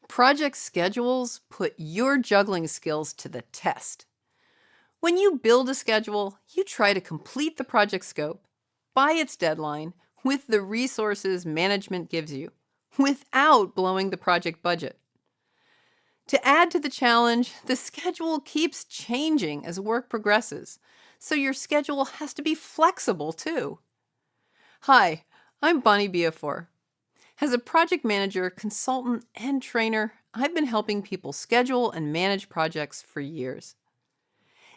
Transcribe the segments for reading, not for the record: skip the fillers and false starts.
Project schedules put your juggling skills to the test. When you build a schedule, you try to complete the project scope by its deadline with the resources management gives you, without blowing the project budget. To add to the challenge, the schedule keeps changing as work progresses, so your schedule has to be flexible too. Hi, I'm Bonnie Biafor. As a project manager, consultant, and trainer, I've been helping people schedule and manage projects for years.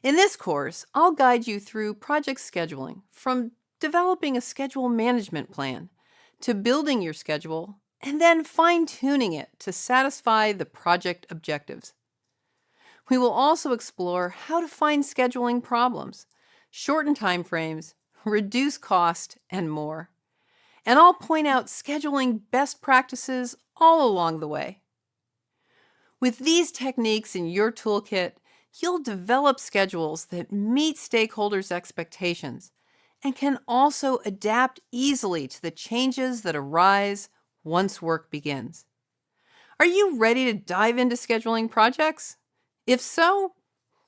In this course, I'll guide you through project scheduling, from developing a schedule management plan to building your schedule and then fine-tuning it to satisfy the project objectives. We will also explore how to find scheduling problems, shorten timeframes, reduce cost, and more. And I'll point out scheduling best practices all along the way. With these techniques in your toolkit, you'll develop schedules that meet stakeholders' expectations and can also adapt easily to the changes that arise once work begins. Are you ready to dive into scheduling projects? If so,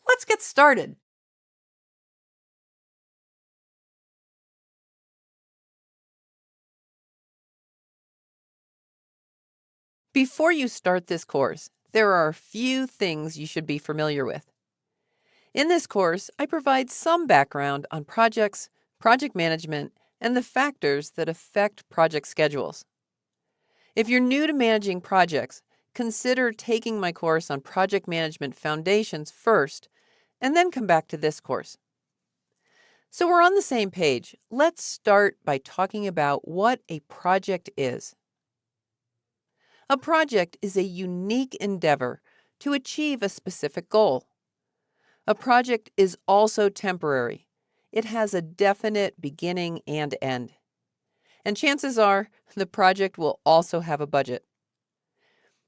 let's get started. Before you start this course, there are a few things you should be familiar with. In this course, I provide some background on projects, project management, and the factors that affect project schedules. If you're new to managing projects, consider taking my course on Project Management Foundations first, and then come back to this course. So we're on the same page. Let's start by talking about what a project is. A project is a unique endeavor to achieve a specific goal. A project is also temporary. It has a definite beginning and end. And chances are the project will also have a budget.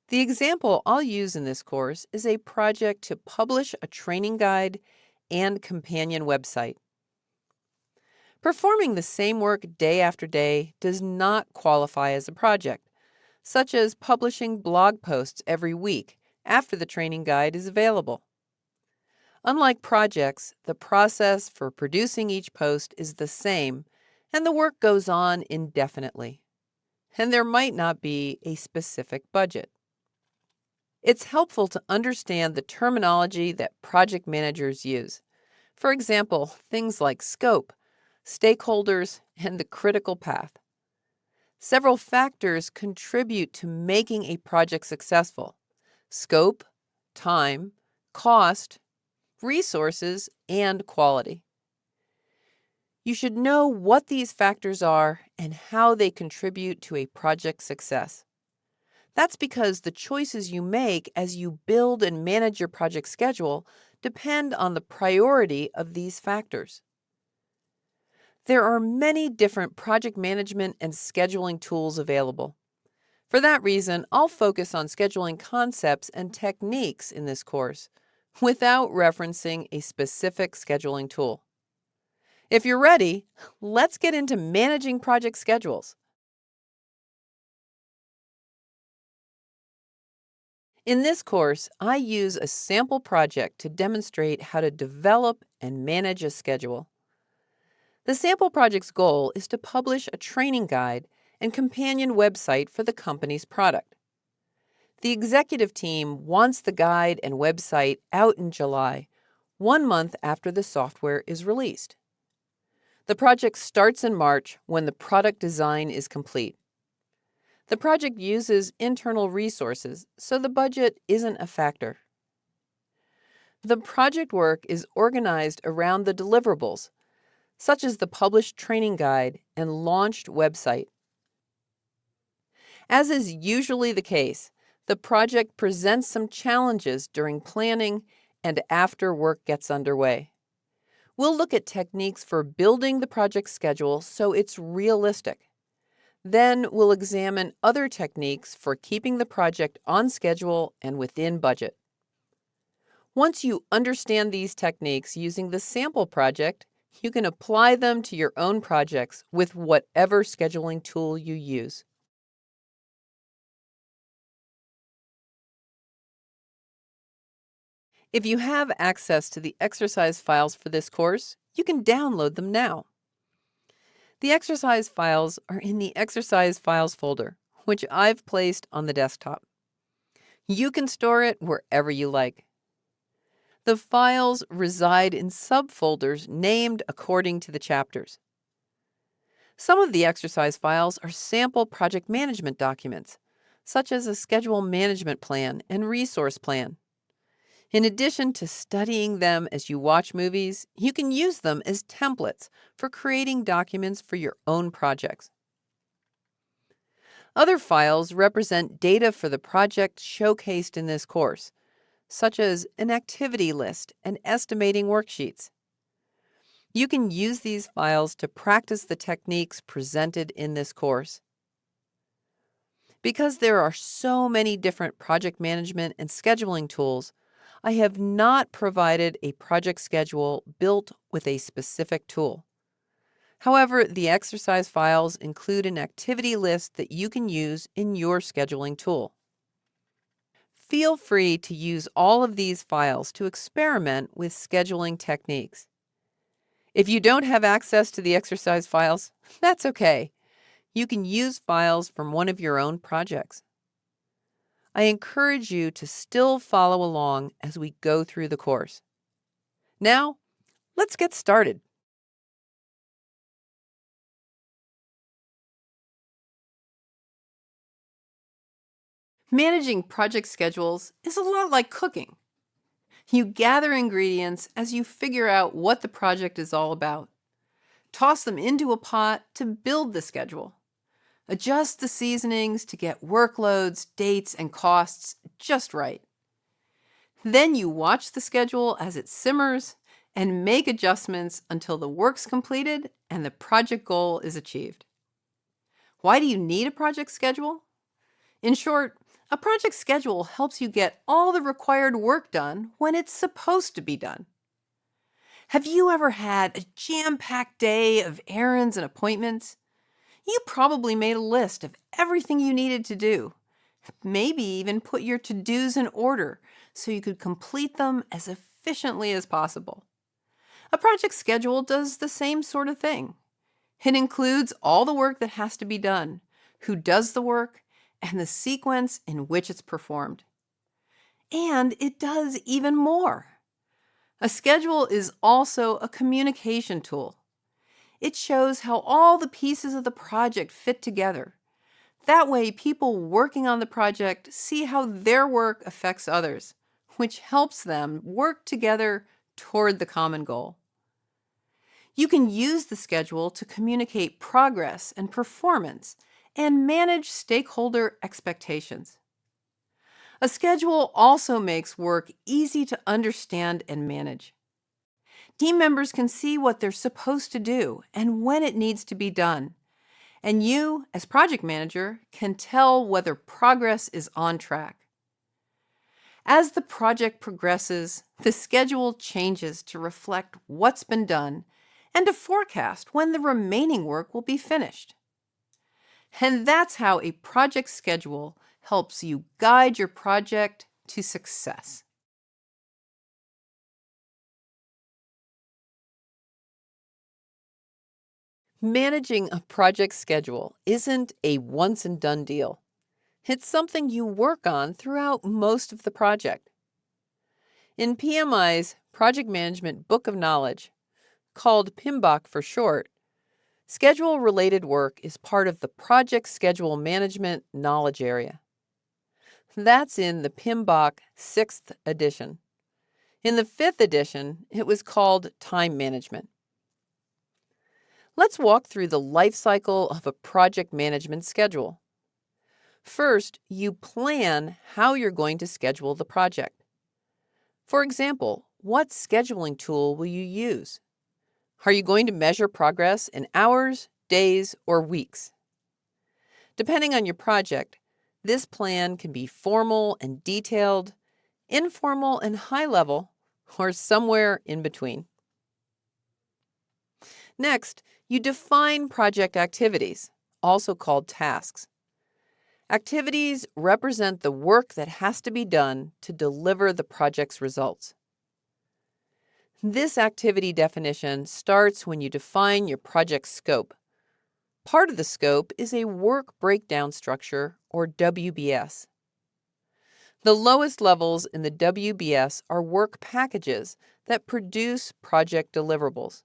The example I'll use in this course is a project to publish a training guide and companion website. Performing the same work day after day does not qualify as a project, such as publishing blog posts every week after the training guide is available. Unlike projects, the process for producing each post is the same, and the work goes on indefinitely. And there might not be a specific budget. It's helpful to understand the terminology that project managers use. For example, things like scope, stakeholders, and the critical path. Several factors contribute to making a project successful: scope, time, cost, resources, and quality. You should know what these factors are and how they contribute to a project's success. That's because the choices you make as you build and manage your project schedule depend on the priority of these factors. There are many different project management and scheduling tools available. For that reason, I'll focus on scheduling concepts and techniques in this course, without referencing a specific scheduling tool. If you're ready, let's get into managing project schedules. In this course, I use a sample project to demonstrate how to develop and manage a schedule. The sample project's goal is to publish a training guide and companion website for the company's product. The executive team wants the guide and website out in July, 1 month after the software is released. The project starts in March when the product design is complete. The project uses internal resources, so the budget isn't a factor. The project work is organized around the deliverables, such as the published training guide and launched website. As is usually the case, the project presents some challenges during planning and after work gets underway. We'll look at techniques for building the project schedule so it's realistic. Then we'll examine other techniques for keeping the project on schedule and within budget. Once you understand these techniques using the sample project, you can apply them to your own projects with whatever scheduling tool you use. If you have access to the exercise files for this course, you can download them now. The exercise files are in the Exercise Files folder, which I've placed on the desktop. You can store it wherever you like. The files reside in subfolders named according to the chapters. Some of the exercise files are sample project management documents, such as a schedule management plan and resource plan. In addition to studying them as you watch movies, you can use them as templates for creating documents for your own projects. Other files represent data for the project showcased in this course, such as an activity list and estimating worksheets. You can use these files to practice the techniques presented in this course. Because there are so many different project management and scheduling tools, I have not provided a project schedule built with a specific tool. However, the exercise files include an activity list that you can use in your scheduling tool. Feel free to use all of these files to experiment with scheduling techniques. If you don't have access to the exercise files, that's okay. You can use files from one of your own projects. I encourage you to still follow along as we go through the course. Now, let's get started. Managing project schedules is a lot like cooking. You gather ingredients as you figure out what the project is all about. Toss them into a pot to build the schedule. Adjust the seasonings to get workloads, dates, and costs just right. Then you watch the schedule as it simmers and make adjustments until the work's completed and the project goal is achieved. Why do you need a project schedule? In short, a project schedule helps you get all the required work done when it's supposed to be done. Have you ever had a jam-packed day of errands and appointments? You probably made a list of everything you needed to do. Maybe even put your to-dos in order so you could complete them as efficiently as possible. A project schedule does the same sort of thing. It includes all the work that has to be done, who does the work, and the sequence in which it's performed. And it does even more. A schedule is also a communication tool. It shows how all the pieces of the project fit together. That way, people working on the project see how their work affects others, which helps them work together toward the common goal. You can use the schedule to communicate progress and performance and manage stakeholder expectations. A schedule also makes work easy to understand and manage. Team members can see what they're supposed to do and when it needs to be done. And you, as project manager, can tell whether progress is on track. As the project progresses, the schedule changes to reflect what's been done and to forecast when the remaining work will be finished. And that's how a project schedule helps you guide your project to success. Managing a project schedule isn't a once and done deal. It's something you work on throughout most of the project. In PMI's Project Management Book of Knowledge, called PMBOK for short, schedule-related work is part of the Project Schedule Management knowledge area. That's in the PMBOK 6th edition. In the 5th edition, it was called Time Management. Let's walk through the life cycle of a project management schedule. First, you plan how you're going to schedule the project. For example, what scheduling tool will you use? Are you going to measure progress in hours, days, or weeks? Depending on your project, this plan can be formal and detailed, informal and high level, or somewhere in between. Next, you define project activities, also called tasks. Activities represent the work that has to be done to deliver the project's results. This activity definition starts when you define your project scope. Part of the scope is a work breakdown structure, or WBS. The lowest levels in the WBS are work packages that produce project deliverables.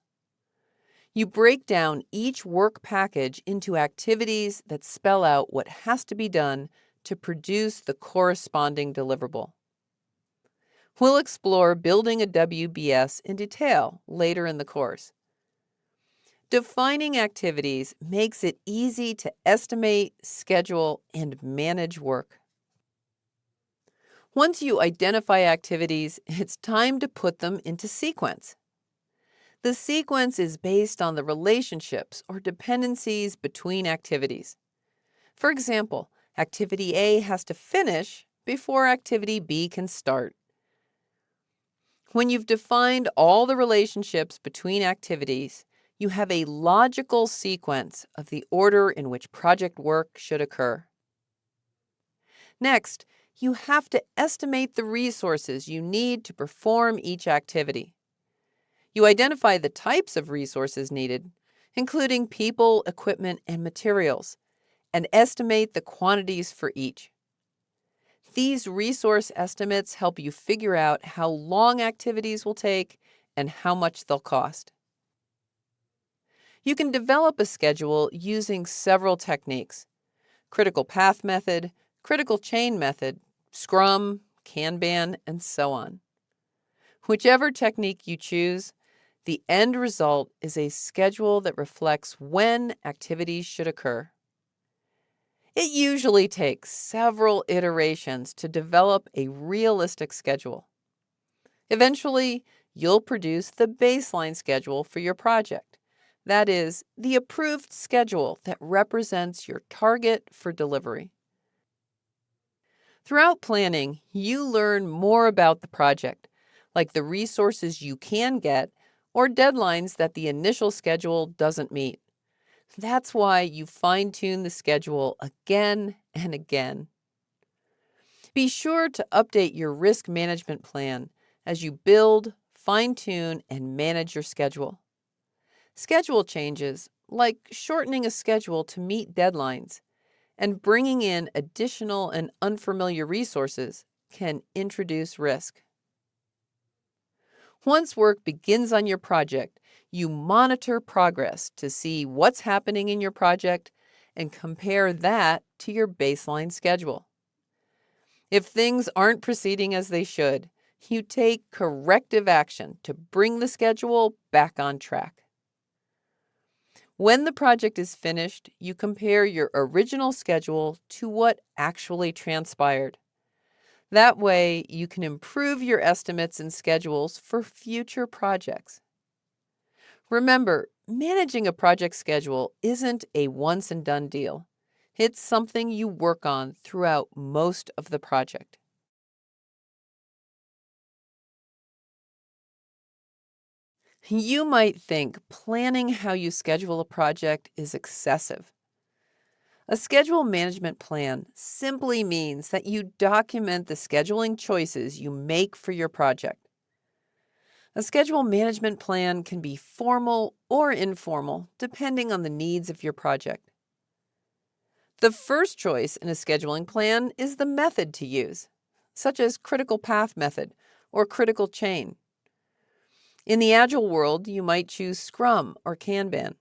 You break down each work package into activities that spell out what has to be done to produce the corresponding deliverable. We'll explore building a WBS in detail later in the course. Defining activities makes it easy to estimate, schedule, and manage work. Once you identify activities, it's time to put them into sequence. The sequence is based on the relationships or dependencies between activities. For example, activity A has to finish before activity B can start. When you've defined all the relationships between activities, you have a logical sequence of the order in which project work should occur. Next, you have to estimate the resources you need to perform each activity. You identify the types of resources needed, including people, equipment, and materials, and estimate the quantities for each. These resource estimates help you figure out how long activities will take and how much they'll cost. You can develop a schedule using several techniques: critical path method, critical chain method, Scrum, Kanban, and so on. Whichever technique you choose, the end result is a schedule that reflects when activities should occur. It usually takes several iterations to develop a realistic schedule. Eventually, you'll produce the baseline schedule for your project. That is, the approved schedule that represents your target for delivery. Throughout planning, you learn more about the project, like the resources you can get or deadlines that the initial schedule doesn't meet. That's why you fine-tune the schedule again and again. Be sure to update your risk management plan as you build, fine-tune, and manage your schedule. Schedule changes, like shortening a schedule to meet deadlines and bringing in additional and unfamiliar resources, can introduce risk. Once work begins on your project, you monitor progress to see what's happening in your project and compare that to your baseline schedule. If things aren't proceeding as they should, you take corrective action to bring the schedule back on track. When the project is finished, you compare your original schedule to what actually transpired. That way, you can improve your estimates and schedules for future projects. Remember, managing a project schedule isn't a once-and-done deal. It's something you work on throughout most of the project. You might think planning how you schedule a project is excessive. A schedule management plan simply means that you document the scheduling choices you make for your project. A schedule management plan can be formal or informal, depending on the needs of your project. The first choice in a scheduling plan is the method to use, such as critical path method or critical chain. In the Agile world, you might choose Scrum or Kanban.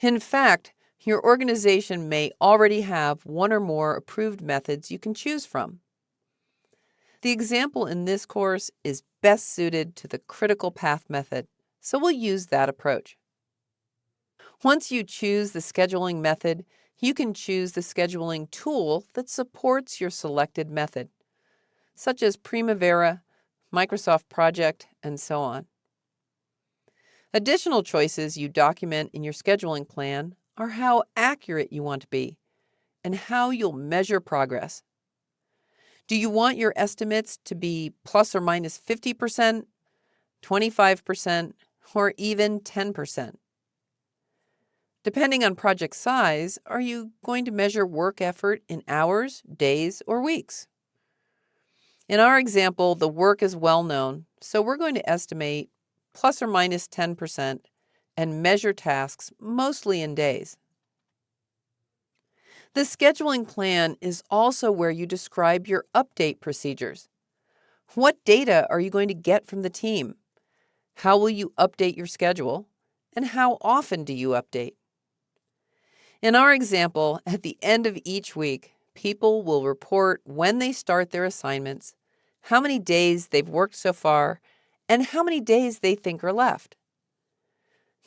In fact, your organization may already have one or more approved methods you can choose from. The example in this course is best suited to the critical path method, so we'll use that approach. Once you choose the scheduling method, you can choose the scheduling tool that supports your selected method, such as Primavera, Microsoft Project, and so on. Additional choices you document in your scheduling plan are how accurate you want to be and how you'll measure progress. Do you want your estimates to be plus or minus 50%, 25%, or even 10%? Depending on project size, are you going to measure work effort in hours, days, or weeks? In our example, the work is well known, so we're going to estimate plus or minus 10% and measure tasks mostly in days. The scheduling plan is also where you describe your update procedures. What data are you going to get from the team? How will you update your schedule? And how often do you update? In our example, at the end of each week, people will report when they start their assignments, how many days they've worked so far, and how many days they think are left.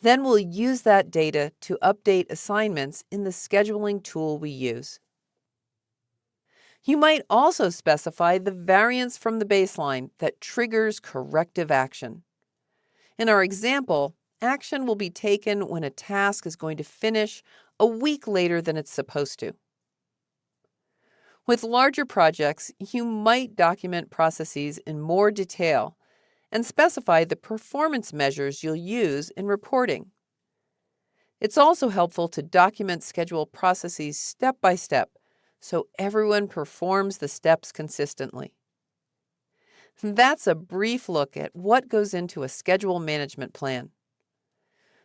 Then we'll use that data to update assignments in the scheduling tool we use. You might also specify the variance from the baseline that triggers corrective action. In our example, action will be taken when a task is going to finish a week later than it's supposed to. With larger projects, you might document processes in more detail and specify the performance measures you'll use in reporting. It's also helpful to document schedule processes step by step so everyone performs the steps consistently. That's a brief look at what goes into a schedule management plan.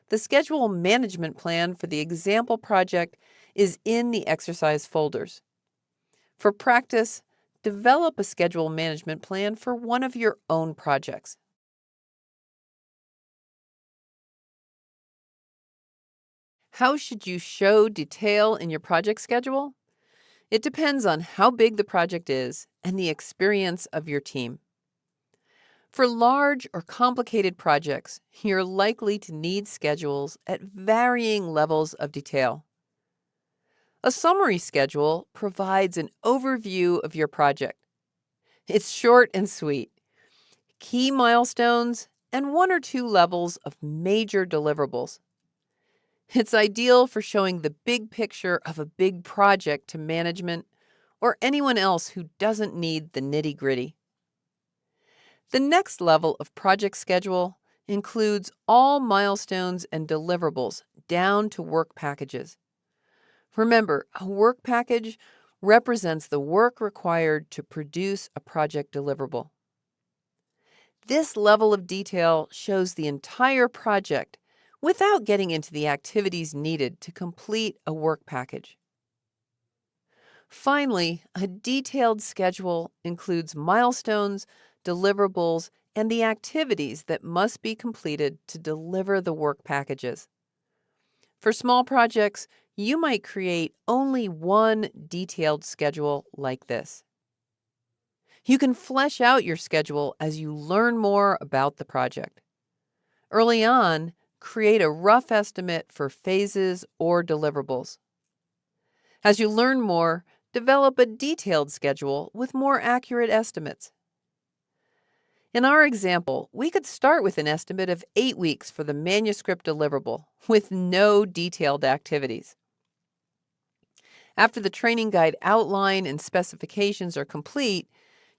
The schedule management plan for the example project is in the exercise folders. For practice, develop a schedule management plan for one of your own projects. How should you show detail in your project schedule? It depends on how big the project is and the experience of your team. For large or complicated projects, you're likely to need schedules at varying levels of detail. A summary schedule provides an overview of your project. It's short and sweet. Key milestones and one or two levels of major deliverables. It's ideal for showing the big picture of a big project to management or anyone else who doesn't need the nitty-gritty. The next level of project schedule includes all milestones and deliverables down to work packages. Remember, a work package represents the work required to produce a project deliverable. This level of detail shows the entire project without getting into the activities needed to complete a work package. Finally, a detailed schedule includes milestones, deliverables, and the activities that must be completed to deliver the work packages. For small projects, you might create only one detailed schedule like this. You can flesh out your schedule as you learn more about the project. Early on, create a rough estimate for phases or deliverables. As you learn more, develop a detailed schedule with more accurate estimates. In our example, we could start with an estimate of 8 weeks for the manuscript deliverable with no detailed activities. After the training guide outline and specifications are complete,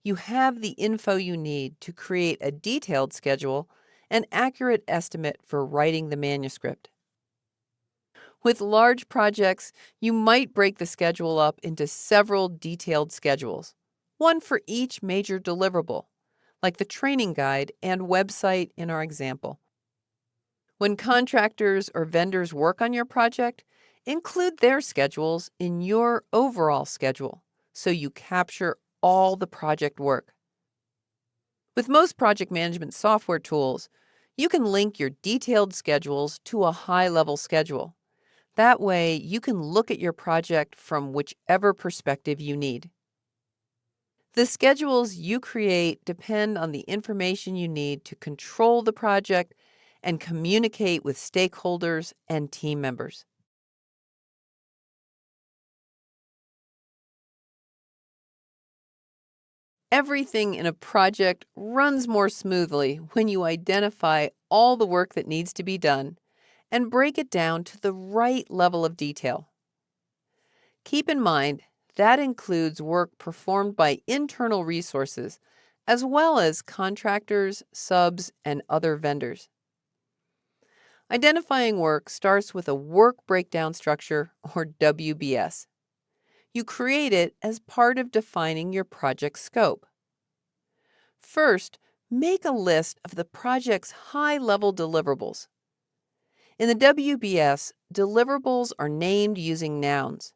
you have the info you need to create a detailed schedule and accurate estimate for writing the manuscript. With large projects, you might break the schedule up into several detailed schedules, one for each major deliverable, like the training guide and website in our example. When contractors or vendors work on your project, include their schedules in your overall schedule so you capture all the project work. With most project management software tools, you can link your detailed schedules to a high-level schedule. That way, you can look at your project from whichever perspective you need. The schedules you create depend on the information you need to control the project and communicate with stakeholders and team members. Everything in a project runs more smoothly when you identify all the work that needs to be done and break it down to the right level of detail. Keep in mind that includes work performed by internal resources, as well as contractors, subs, and other vendors. Identifying work starts with a work breakdown structure, or WBS. You create it as part of defining your project scope. First, make a list of the project's high-level deliverables. In the WBS, deliverables are named using nouns.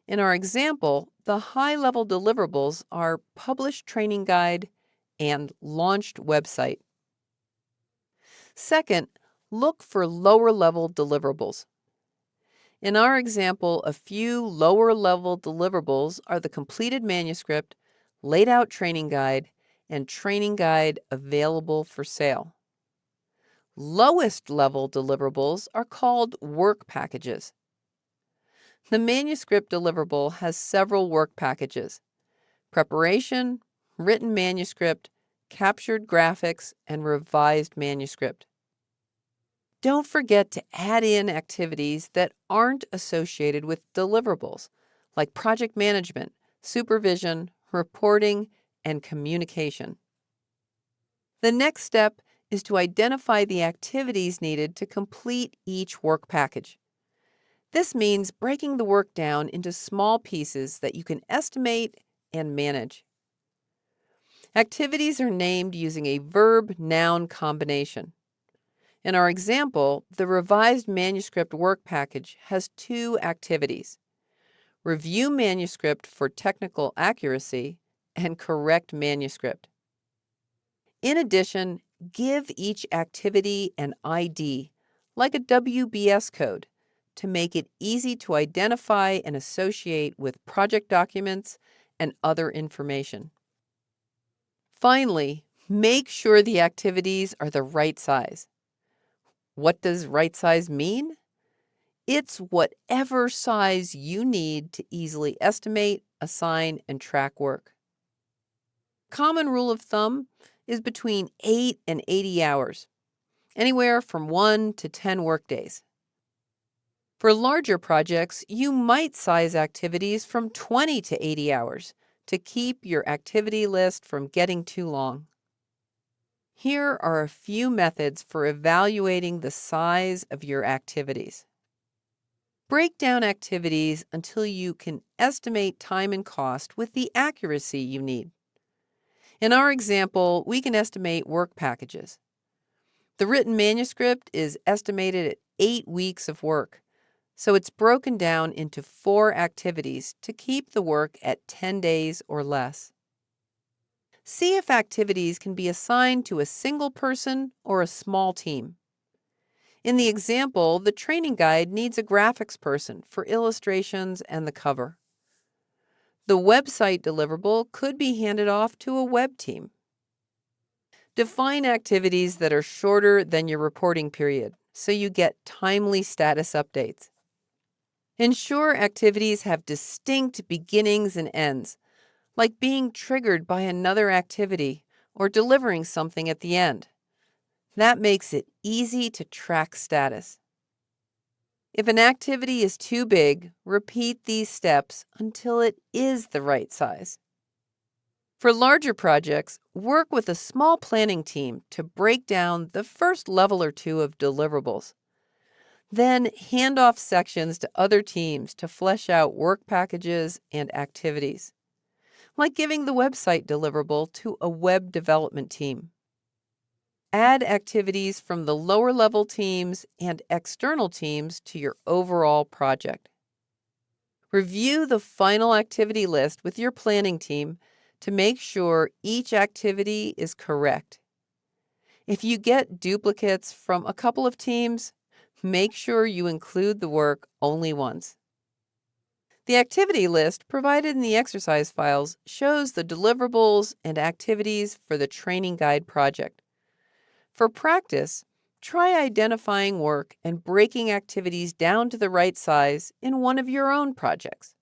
In our example, the high-level deliverables are published training guide and launched website. Second, look for lower-level deliverables. In our example, a few lower-level deliverables are the completed manuscript, laid-out training guide, and training guide available for sale. Lowest-level deliverables are called work packages. The manuscript deliverable has several work packages: preparation, written manuscript, captured graphics, and revised manuscript. Don't forget to add in activities that aren't associated with deliverables, like project management, supervision, reporting, and communication. The next step is to identify the activities needed to complete each work package. This means breaking the work down into small pieces that you can estimate and manage. Activities are named using a verb-noun combination. In our example, the revised manuscript work package has two activities: review manuscript for technical accuracy and correct manuscript. In addition, give each activity an ID, like a WBS code, to make it easy to identify and associate with project documents and other information. Finally, make sure the activities are the right size. What does right size mean? It's whatever size you need to easily estimate, assign, and track work. Common rule of thumb is between 8 and 80 hours, anywhere from 1 to 10 workdays. For larger projects, you might size activities from 20 to 80 hours to keep your activity list from getting too long. Here are a few methods for evaluating the size of your activities. Break down activities until you can estimate time and cost with the accuracy you need. In our example, we can estimate work packages. The written manuscript is estimated at 8 weeks of work, so it's broken down into 4 activities to keep the work at 10 days or less. See if activities can be assigned to a single person or a small team. In the example, the training guide needs a graphics person for illustrations and the cover. The website deliverable could be handed off to a web team. Define activities that are shorter than your reporting period so you get timely status updates. Ensure activities have distinct beginnings and ends, like being triggered by another activity or delivering something at the end. That makes it easy to track status. If an activity is too big, repeat these steps until it is the right size. For larger projects, work with a small planning team to break down the first level or two of deliverables. Then hand off sections to other teams to flesh out work packages and activities, like giving the website deliverable to a web development team. Add activities from the lower level teams and external teams to your overall project. Review the final activity list with your planning team to make sure each activity is correct. If you get duplicates from a couple of teams, make sure you include the work only once. The activity list provided in the exercise files shows the deliverables and activities for the training guide project. For practice, try identifying work and breaking activities down to the right size in one of your own projects.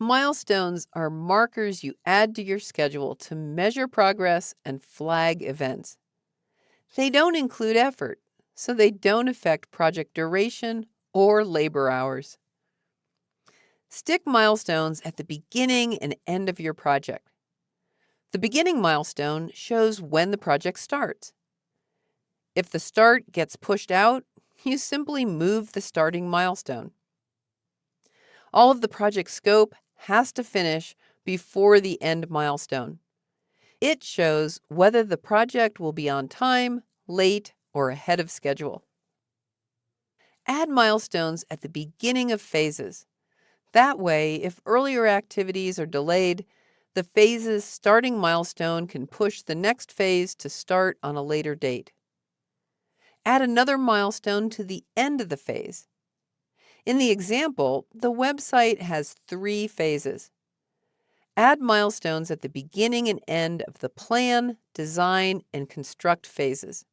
Milestones are markers you add to your schedule to measure progress and flag events. They don't include effort, so they don't affect project duration or labor hours. Stick milestones at the beginning and end of your project. The beginning milestone shows when the project starts. If the start gets pushed out, you simply move the starting milestone. All of the project scope has to finish before the end milestone. It shows whether the project will be on time, late, or ahead of schedule. Add milestones at the beginning of phases. That way, if earlier activities are delayed, the phase's starting milestone can push the next phase to start on a later date. Add another milestone to the end of the phase. In the example, the website has 3 phases. Add milestones at the beginning and end of the plan, design, and construct phases.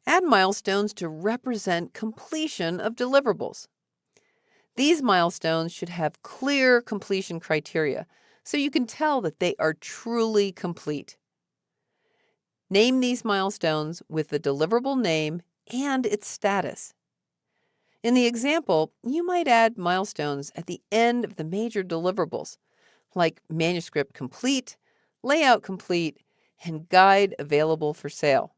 Add milestones to represent completion of deliverables. These milestones should have clear completion criteria, so you can tell that they are truly complete. Name these milestones with the deliverable name and its status. In the example, you might add milestones at the end of the major deliverables, like manuscript complete, layout complete, and guide available for sale.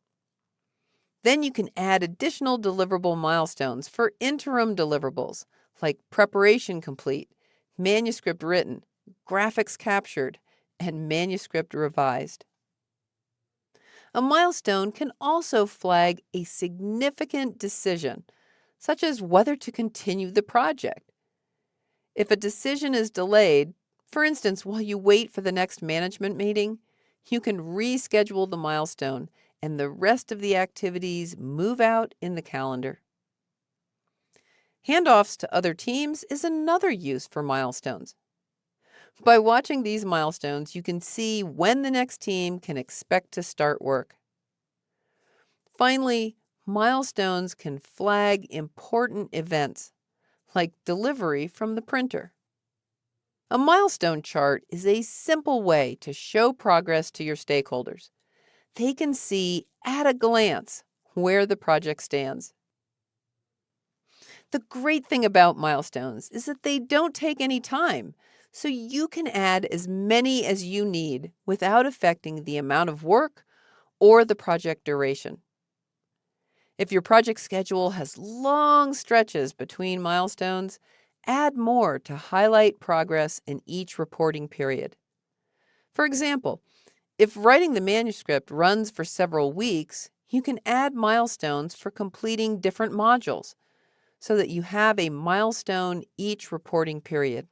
Then you can add additional deliverable milestones for interim deliverables, like preparation complete, manuscript written, graphics captured, and manuscript revised. A milestone can also flag a significant decision, such as whether to continue the project. If a decision is delayed, for instance, while you wait for the next management meeting, you can reschedule the milestone and the rest of the activities move out in the calendar. Handoffs to other teams is another use for milestones. By watching these milestones, you can see when the next team can expect to start work. Finally, milestones can flag important events, like delivery from the printer. A milestone chart is a simple way to show progress to your stakeholders. They can see at a glance where the project stands. The great thing about milestones is that they don't take any time, so you can add as many as you need without affecting the amount of work or the project duration. If your project schedule has long stretches between milestones, add more to highlight progress in each reporting period. For example, if writing the manuscript runs for several weeks, you can add milestones for completing different modules so that you have a milestone each reporting period.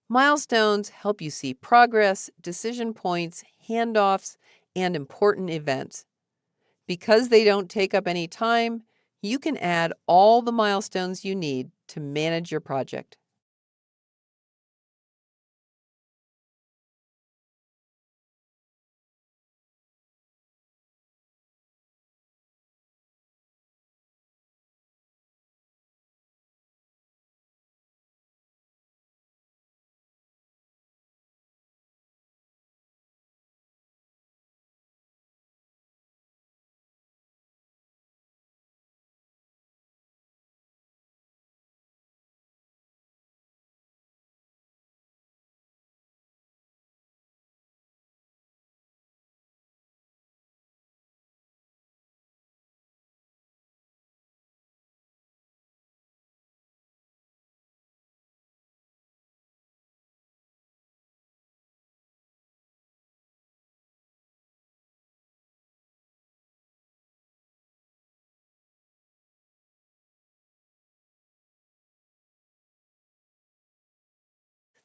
Milestones help you see progress, decision points, handoffs, and important events. Because they don't take up any time, you can add all the milestones you need to manage your project.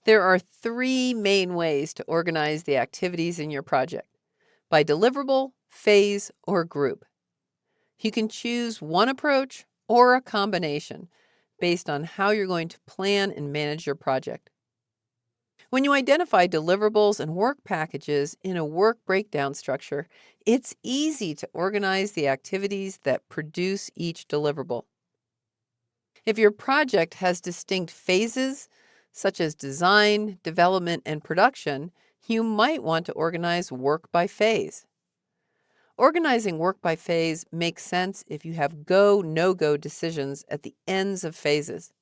There are 3 main ways to organize the activities in your project: by deliverable, phase, or group. You can choose one approach or a combination based on how you're going to plan and manage your project. When you identify deliverables and work packages in a work breakdown structure, it's easy to organize the activities that produce each deliverable. If your project has distinct phases, such as design, development, and production, you might want to organize work by phase. Organizing work by phase makes sense if you have go, no-go decisions at the ends of phases.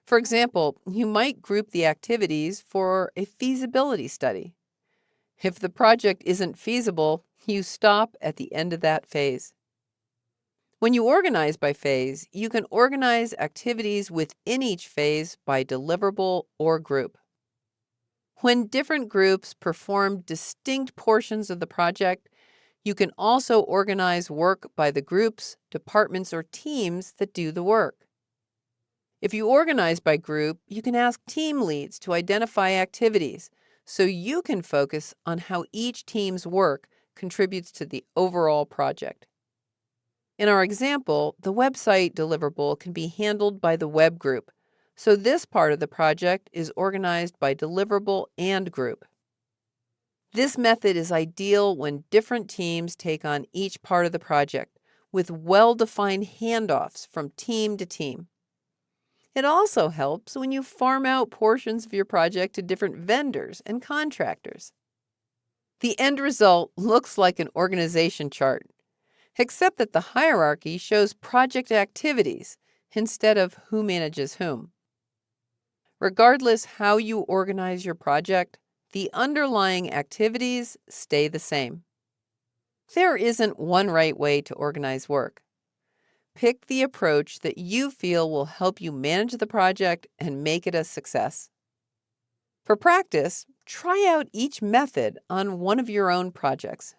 For example, you might group the activities for a feasibility study. If the project isn't feasible, you stop at the end of that phase. When you organize by phase, you can organize activities within each phase by deliverable or group. When different groups perform distinct portions of the project, you can also organize work by the groups, departments, or teams that do the work. If you organize by group, you can ask team leads to identify activities so you can focus on how each team's work contributes to the overall project. In our example, the website deliverable can be handled by the web group, so this part of the project is organized by deliverable and group. This method is ideal when different teams take on each part of the project, with well-defined handoffs from team to team. It also helps when you farm out portions of your project to different vendors and contractors. The end result looks like an organization chart, except that the hierarchy shows project activities instead of who manages whom. Regardless how you organize your project, the underlying activities stay the same. There isn't one right way to organize work. Pick the approach that you feel will help you manage the project and make it a success. For practice, try out each method on one of your own projects.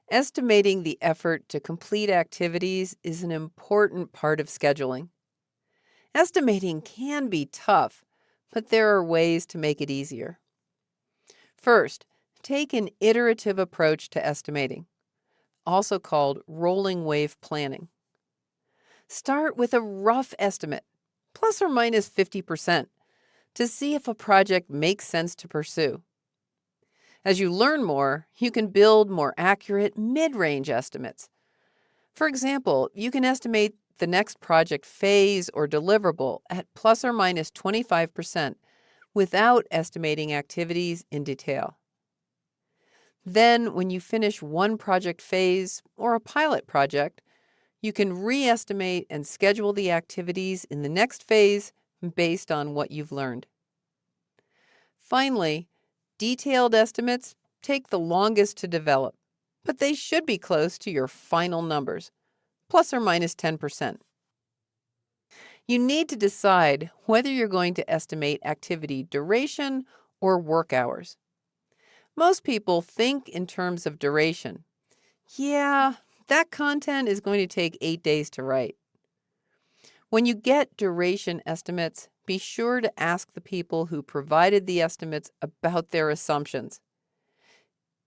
Estimating the effort to complete activities is an important part of scheduling. Estimating can be tough, but there are ways to make it easier. First, take an iterative approach to estimating, also called rolling wave planning. Start with a rough estimate, plus or minus 50%, to see if a project makes sense to pursue. As you learn more, you can build more accurate mid-range estimates. For example, you can estimate the next project phase or deliverable at plus or minus 25% without estimating activities in detail. Then, when you finish one project phase or a pilot project, you can re-estimate and schedule the activities in the next phase based on what you've learned. Finally, detailed estimates take the longest to develop, but they should be close to your final numbers, plus or minus 10%. You need to decide whether you're going to estimate activity duration or work hours. Most people think in terms of duration. Yeah, that content is going to take 8 days to write. When you get duration estimates, be sure to ask the people who provided the estimates about their assumptions.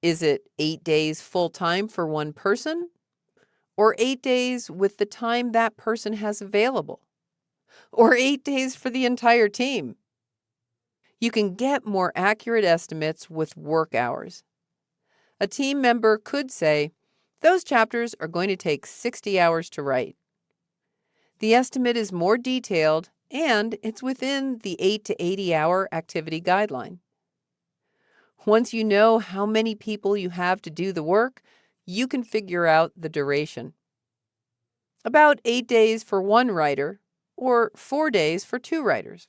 Is it 8 days full time for one person? Or 8 days with the time that person has available? Or 8 days for the entire team? You can get more accurate estimates with work hours. A team member could say, those chapters are going to take 60 hours to write. The estimate is more detailed and it's within the 8 to 80 hour activity guideline. Once you know how many people you have to do the work, you can figure out the duration. About 8 days for one writer or 4 days for 2 writers.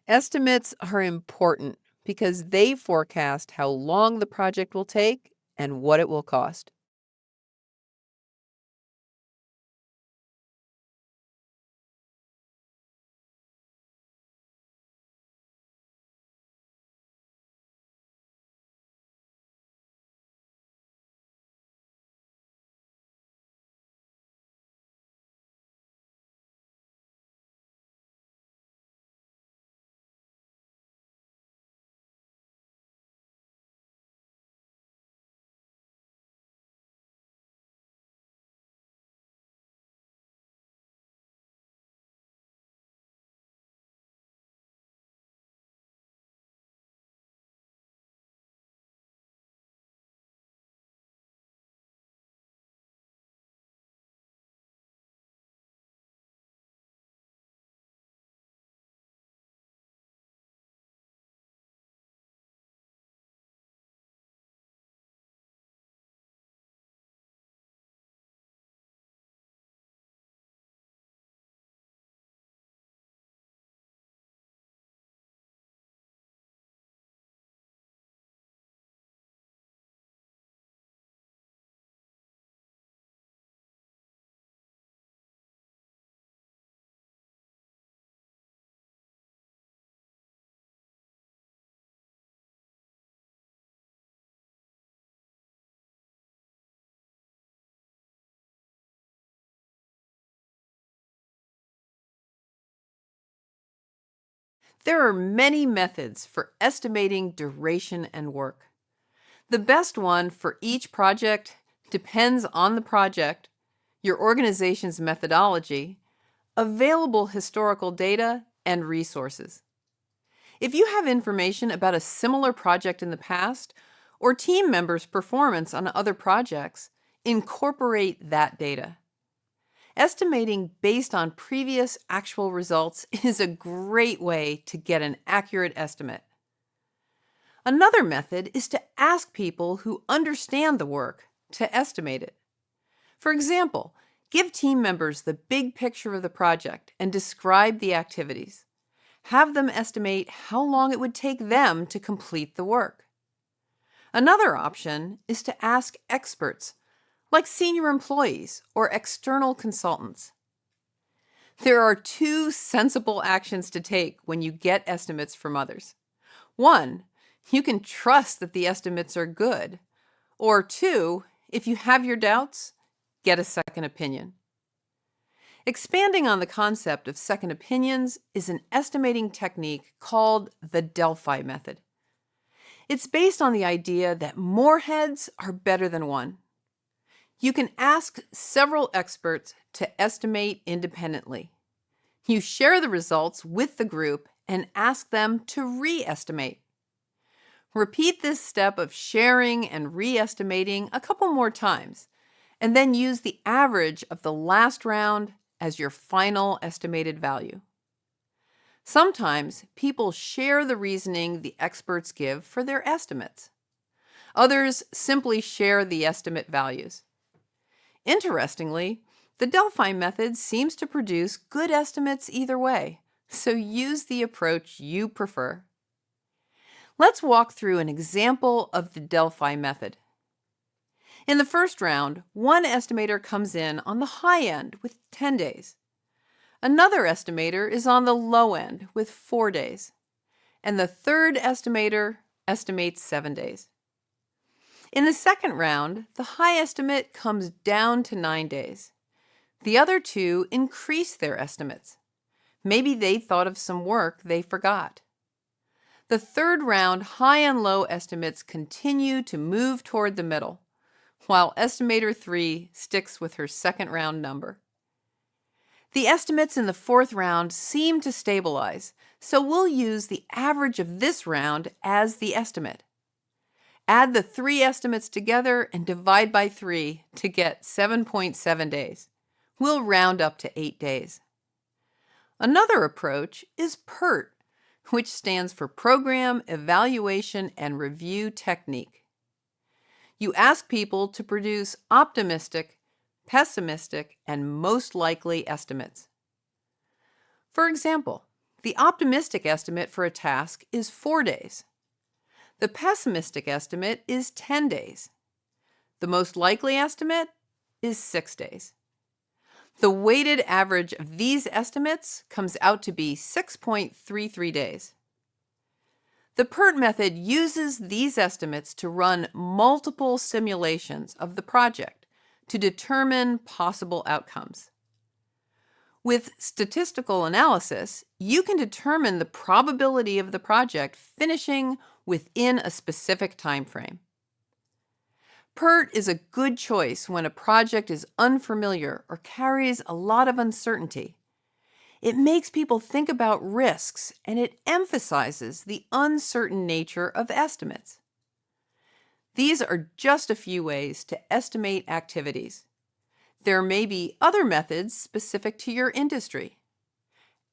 Estimates are important because they forecast how long the project will take and what it will cost. There are many methods for estimating duration and work. The best one for each project depends on the project, your organization's methodology, available historical data, and resources. If you have information about a similar project in the past or team members' performance on other projects, incorporate that data. Estimating based on previous actual results is a great way to get an accurate estimate. Another method is to ask people who understand the work to estimate it. For example, give team members the big picture of the project and describe the activities. Have them estimate how long it would take them to complete the work. Another option is to ask experts, like senior employees or external consultants. There are two sensible actions to take when you get estimates from others. One, you can trust that the estimates are good. Or two, if you have your doubts, get a second opinion. Expanding on the concept of second opinions is an estimating technique called the Delphi method. It's based on the idea that more heads are better than one. You can ask several experts to estimate independently. You share the results with the group and ask them to re-estimate. Repeat this step of sharing and re-estimating a couple more times, and then use the average of the last round as your final estimated value. Sometimes people share the reasoning the experts give for their estimates. Others simply share the estimate values. Interestingly, the Delphi method seems to produce good estimates either way, so use the approach you prefer. Let's walk through an example of the Delphi method. In the first round, one estimator comes in on the high end with 10 days. Another estimator is on the low end with 4 days. And the third estimator estimates 7 days. In the second round, the high estimate comes down to 9 days. The other two increase their estimates. Maybe they thought of some work they forgot. The third round high and low estimates continue to move toward the middle, while estimator 3 sticks with her second round number. The estimates in the fourth round seem to stabilize, so we'll use the average of this round as the estimate. Add the 3 estimates together and divide by 3 to get 7.7 days. We'll round up to 8 days. Another approach is PERT, which stands for Program, Evaluation, and Review Technique. You ask people to produce optimistic, pessimistic, and most likely estimates. For example, the optimistic estimate for a task is 4 days. The pessimistic estimate is 10 days. The most likely estimate is 6 days. The weighted average of these estimates comes out to be 6.33 days. The PERT method uses these estimates to run multiple simulations of the project to determine possible outcomes. With statistical analysis, you can determine the probability of the project finishing within a specific time frame. PERT is a good choice when a project is unfamiliar or carries a lot of uncertainty. It makes people think about risks, and it emphasizes the uncertain nature of estimates. These are just a few ways to estimate activities. There may be other methods specific to your industry.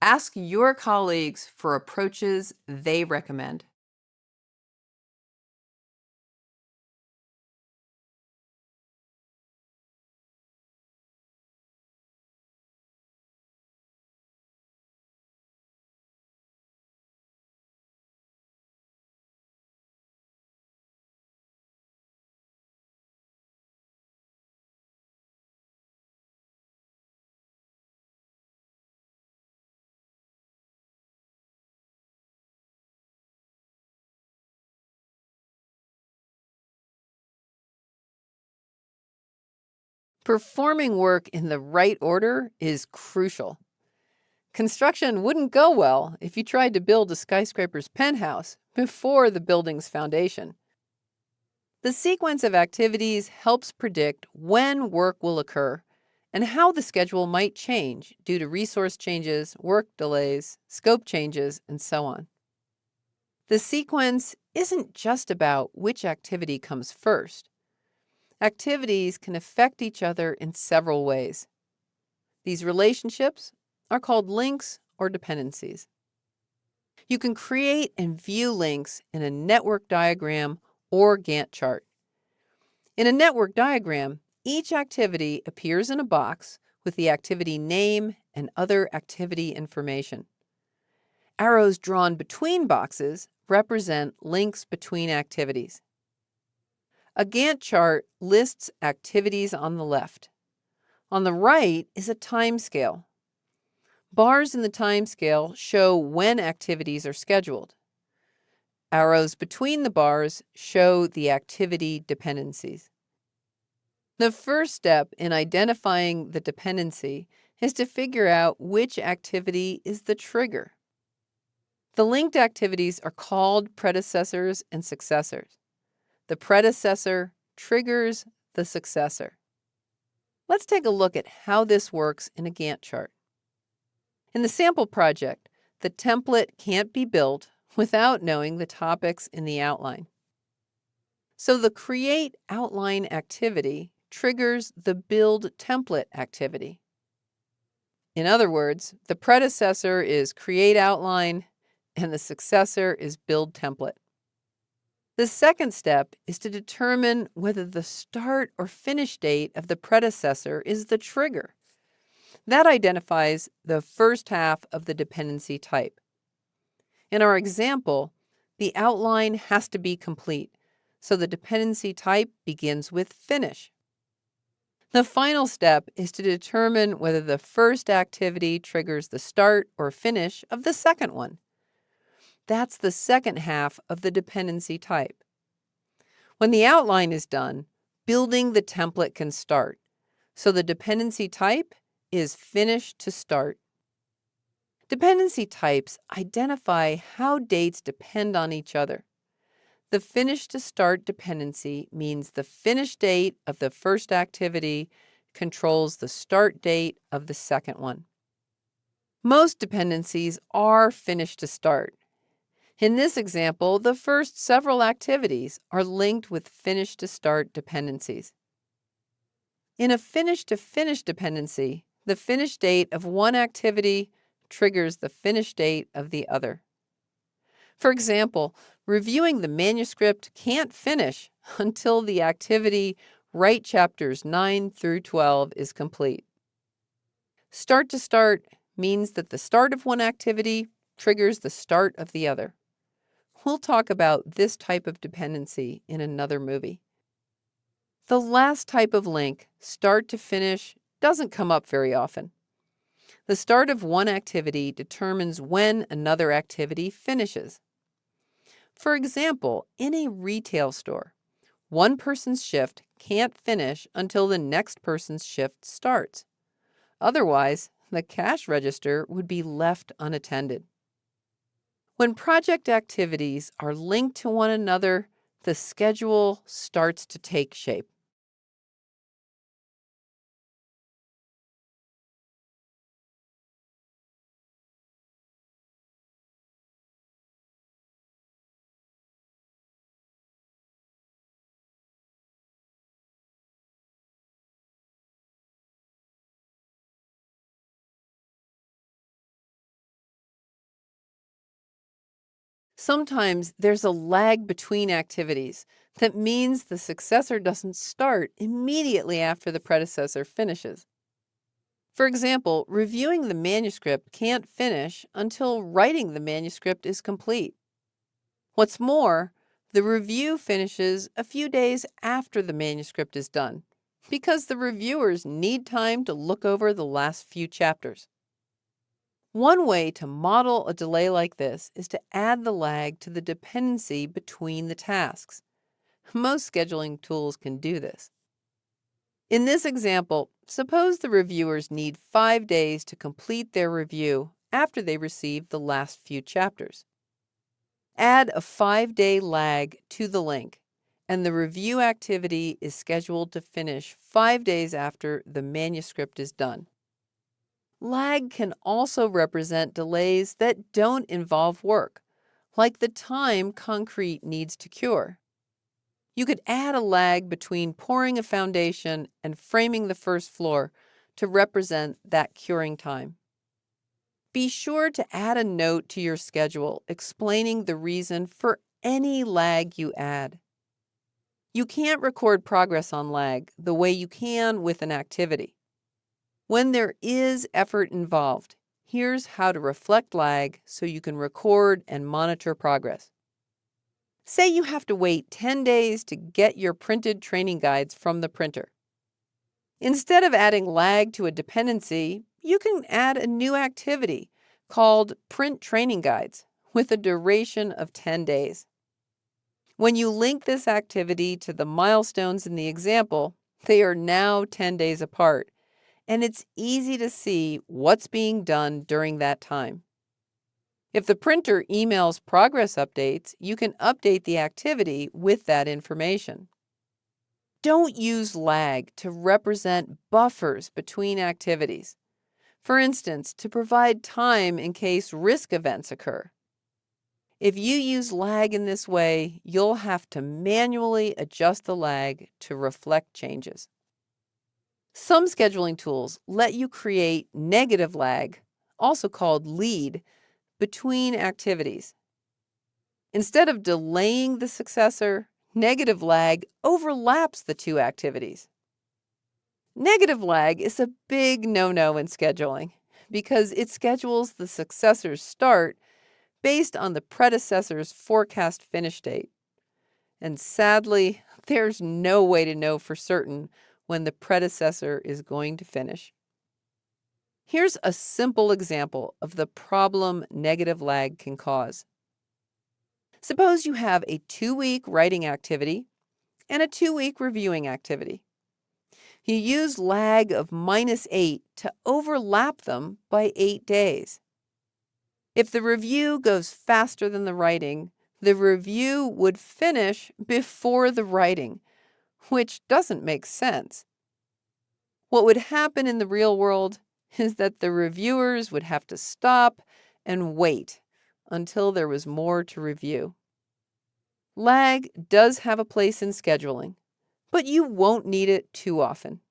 Ask your colleagues for approaches they recommend. Performing work in the right order is crucial. Construction wouldn't go well if you tried to build a skyscraper's penthouse before the building's foundation. The sequence of activities helps predict when work will occur and how the schedule might change due to resource changes, work delays, scope changes, and so on. The sequence isn't just about which activity comes first. Activities can affect each other in several ways. These relationships are called links or dependencies. You can create and view links in a network diagram or Gantt chart. In a network diagram, each activity appears in a box with the activity name and other activity information. Arrows drawn between boxes represent links between activities. A Gantt chart lists activities on the left. On the right is a time scale. Bars in the time scale show when activities are scheduled. Arrows between the bars show the activity dependencies. The first step in identifying the dependency is to figure out which activity is the trigger. The linked activities are called predecessors and successors. The predecessor triggers the successor. Let's take a look at how this works in a Gantt chart. In the sample project, the template can't be built without knowing the topics in the outline. So the create outline activity triggers the build template activity. In other words, the predecessor is create outline and the successor is build template. The second step is to determine whether the start or finish date of the predecessor is the trigger. That identifies the first half of the dependency type. In our example, the outline has to be complete, so the dependency type begins with finish. The final step is to determine whether the first activity triggers the start or finish of the second one. That's the second half of the dependency type. When the outline is done, building the template can start. So the dependency type is finish to start. Dependency types identify how dates depend on each other. The finish to start dependency means the finish date of the first activity controls the start date of the second one. Most dependencies are finish to start. In this example, the first several activities are linked with finish to start dependencies. In a finish to finish dependency, the finish date of one activity triggers the finish date of the other. For example, reviewing the manuscript can't finish until the activity write chapters 9 through 12 is complete. Start to start means that the start of one activity triggers the start of the other. We'll talk about this type of dependency in another movie. The last type of link, start to finish, doesn't come up very often. The start of one activity determines when another activity finishes. For example, in a retail store, one person's shift can't finish until the next person's shift starts. Otherwise, the cash register would be left unattended. When project activities are linked to one another, the schedule starts to take shape. Sometimes there's a lag between activities. That means the successor doesn't start immediately after the predecessor finishes. For example, reviewing the manuscript can't finish until writing the manuscript is complete. What's more, the review finishes a few days after the manuscript is done, because the reviewers need time to look over the last few chapters. One way to model a delay like this is to add the lag to the dependency between the tasks. Most scheduling tools can do this. In this example, suppose the reviewers need 5 days to complete their review after they receive the last few chapters. Add a 5-day lag to the link, and the review activity is scheduled to finish 5 days after the manuscript is done. Lag can also represent delays that don't involve work, like the time concrete needs to cure. You could add a lag between pouring a foundation and framing the first floor to represent that curing time. Be sure to add a note to your schedule explaining the reason for any lag you add. You can't record progress on lag the way you can with an activity. When there is effort involved, here's how to reflect lag so you can record and monitor progress. Say you have to wait 10 days to get your printed training guides from the printer. Instead of adding lag to a dependency, you can add a new activity called Print Training Guides with a duration of 10 days. When you link this activity to the milestones in the example, they are now 10 days apart, and it's easy to see what's being done during that time. If the printer emails progress updates, you can update the activity with that information. Don't use lag to represent buffers between activities. For instance, to provide time in case risk events occur. If you use lag in this way, you'll have to manually adjust the lag to reflect changes. Some scheduling tools let you create negative lag, also called lead, between activities. Instead of delaying the successor, negative lag overlaps the two activities. Negative lag is a big no-no in scheduling because it schedules the successor's start based on the predecessor's forecast finish date. And sadly, there's no way to know for certain when the predecessor is going to finish. Here's a simple example of the problem negative lag can cause. Suppose you have a 2-week writing activity and a 2-week reviewing activity. You use lag of -8 to overlap them by 8 days. If the review goes faster than the writing, the review would finish before the writing, which doesn't make sense. What would happen in the real world is that the reviewers would have to stop and wait until there was more to review. Lag does have a place in scheduling, but you won't need it too often.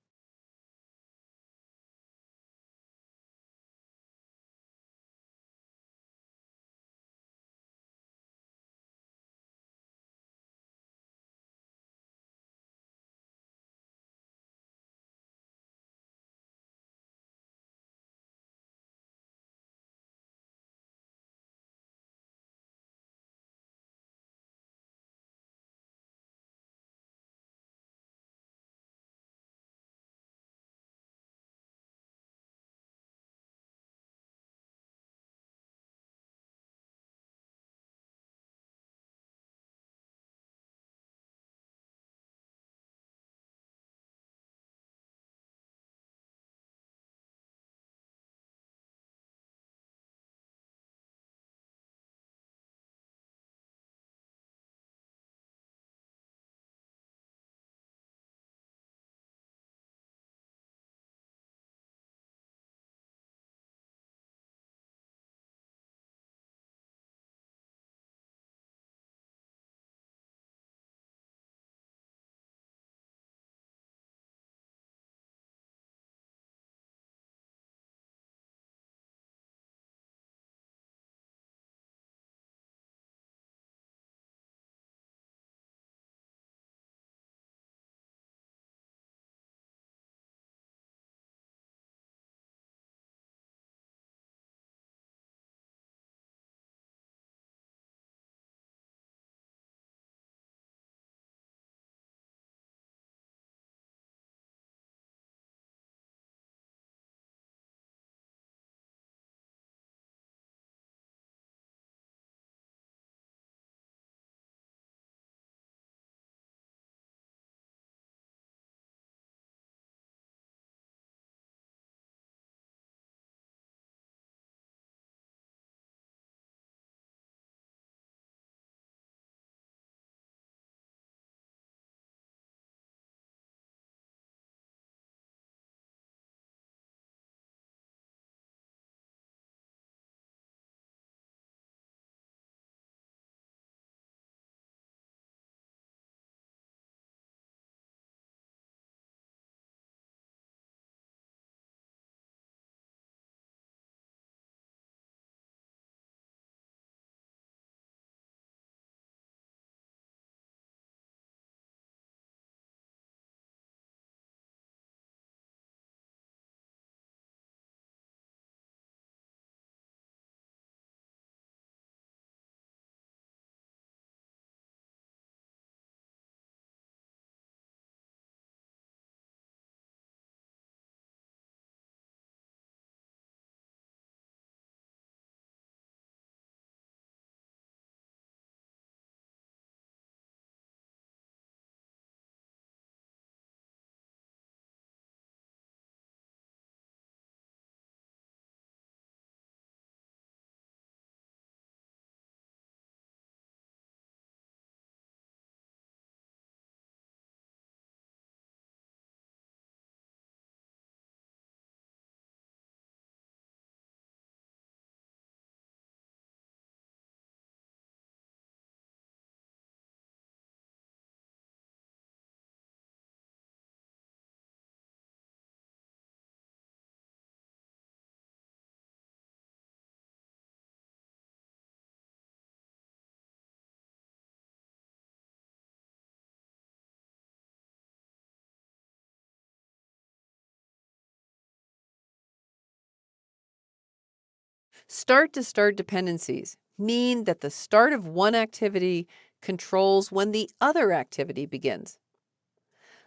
Start-to-start dependencies mean that the start of one activity controls when the other activity begins.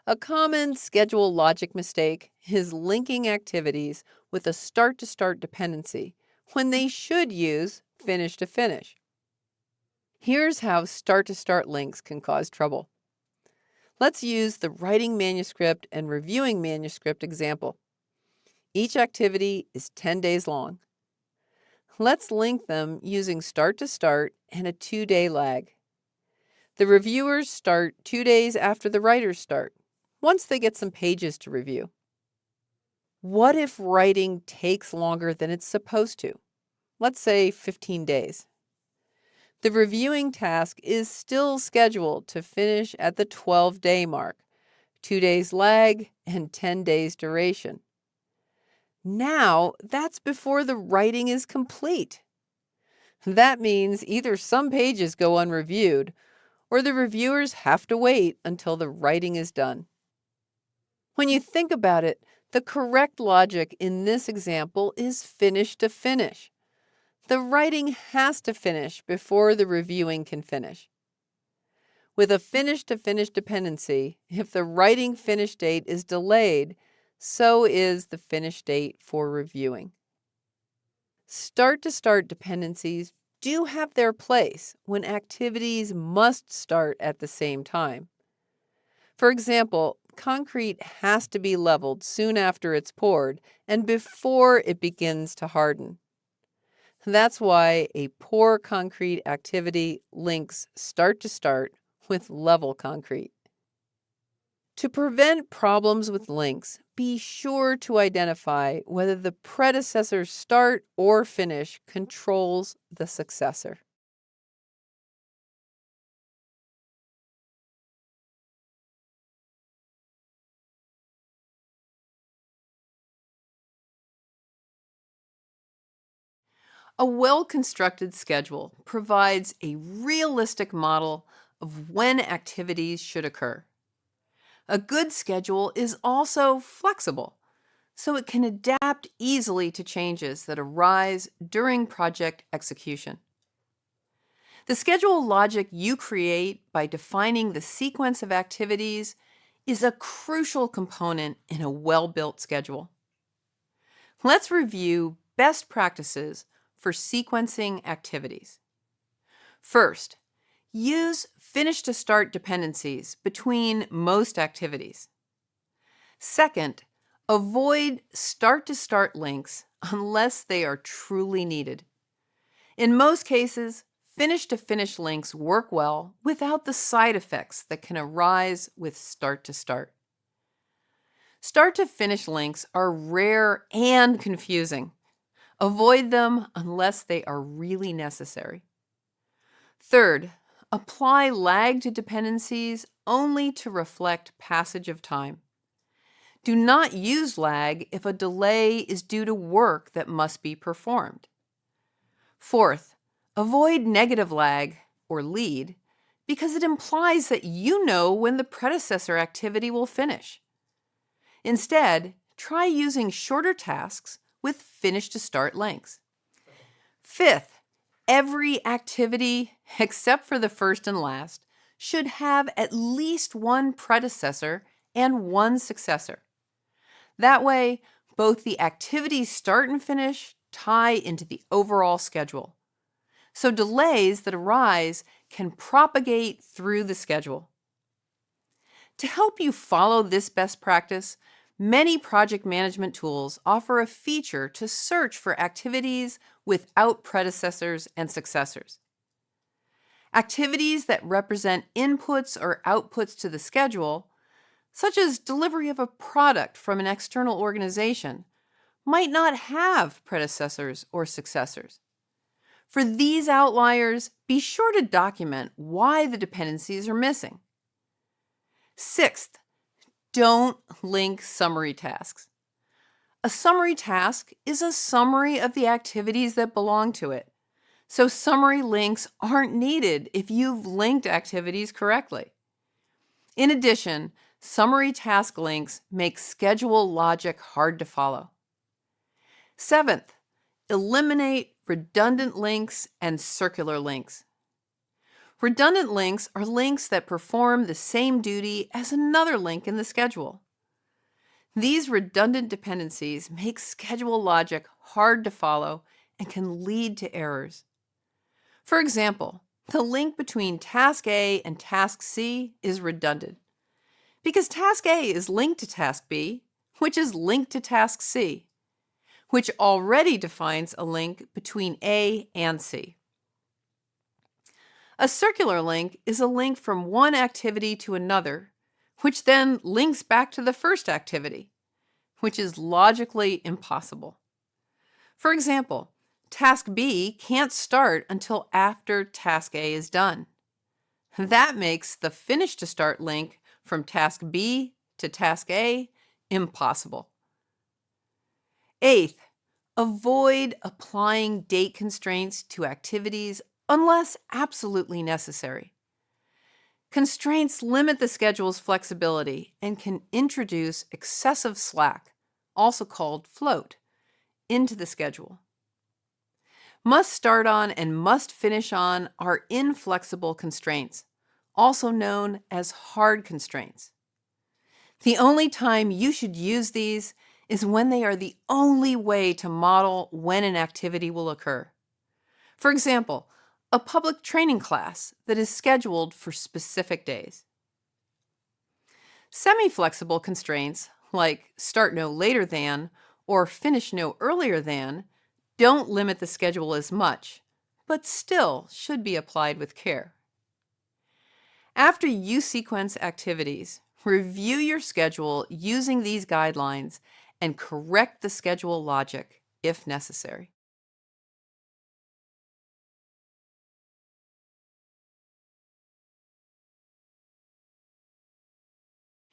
A common schedule logic mistake is linking activities with a start-to-start dependency when they should use finish to finish. Here's how start-to-start links can cause trouble. Let's use the writing manuscript and reviewing manuscript example. Each activity is 10 days long. Let's link them using start to start and a 2-day lag. The reviewers start 2 days after the writers start, once they get some pages to review. What if writing takes longer than it's supposed to? Let's say 15 days. The reviewing task is still scheduled to finish at the 12-day mark, 2 days lag and 10 days duration. Now, that's before the writing is complete. That means either some pages go unreviewed, or the reviewers have to wait until the writing is done. When you think about it, the correct logic in this example is finish to finish. The writing has to finish before the reviewing can finish. With a finish to finish dependency, if the writing finish date is delayed, so is the finish date for reviewing. Start-to-start dependencies do have their place when activities must start at the same time. For example, concrete has to be leveled soon after it's poured and before it begins to harden. That's why a pour concrete activity links start to start with level concrete. To prevent problems with links, be sure to identify whether the predecessor's start or finish controls the successor. A well-constructed schedule provides a realistic model of when activities should occur. A good schedule is also flexible, so it can adapt easily to changes that arise during project execution. The schedule logic you create by defining the sequence of activities is a crucial component in a well-built schedule. Let's review best practices for sequencing activities. First, use finish-to-start dependencies between most activities. Second, avoid start-to-start links unless they are truly needed. In most cases, finish-to-finish links work well without the side effects that can arise with start-to-start. Start-to-finish links are rare and confusing. Avoid them unless they are really necessary. Third, apply lag to dependencies only to reflect passage of time. Do not use lag if a delay is due to work that must be performed. Fourth, avoid negative lag, or lead, because it implies that you know when the predecessor activity will finish. Instead, try using shorter tasks with finish-to-start links. Fifth, every activity, except for the first and last, should have at least one predecessor and one successor. That way, both the activities start and finish tie into the overall schedule. So delays that arise can propagate through the schedule. To help you follow this best practice, many project management tools offer a feature to search for activities without predecessors and successors. Activities that represent inputs or outputs to the schedule, such as delivery of a product from an external organization, might not have predecessors or successors. For these outliers, be sure to document why the dependencies are missing. Sixth, don't link summary tasks. A summary task is a summary of the activities that belong to it, so summary links aren't needed if you've linked activities correctly. In addition, summary task links make schedule logic hard to follow. Seventh, eliminate redundant links, and circular links. Redundant links are links that perform the same duty as another link in the schedule. These redundant dependencies make schedule logic hard to follow and can lead to errors. For example, the link between task A and task C is redundant because task A is linked to task B, which is linked to task C, which already defines a link between A and C. A circular link is a link from one activity to another, which then links back to the first activity, which is logically impossible. For example, task B can't start until after task A is done. That makes the finish to start link from task B to task A impossible. Eighth, avoid applying date constraints to activities unless absolutely necessary. Constraints limit the schedule's flexibility and can introduce excessive slack, also called float, into the schedule. Must start on and must finish on are inflexible constraints, also known as hard constraints. The only time you should use these is when they are the only way to model when an activity will occur. For example, a public training class that is scheduled for specific days. Semi-flexible constraints, like start no later than or finish no earlier than, don't limit the schedule as much, but still should be applied with care. After you sequence activities, review your schedule using these guidelines and correct the schedule logic if necessary.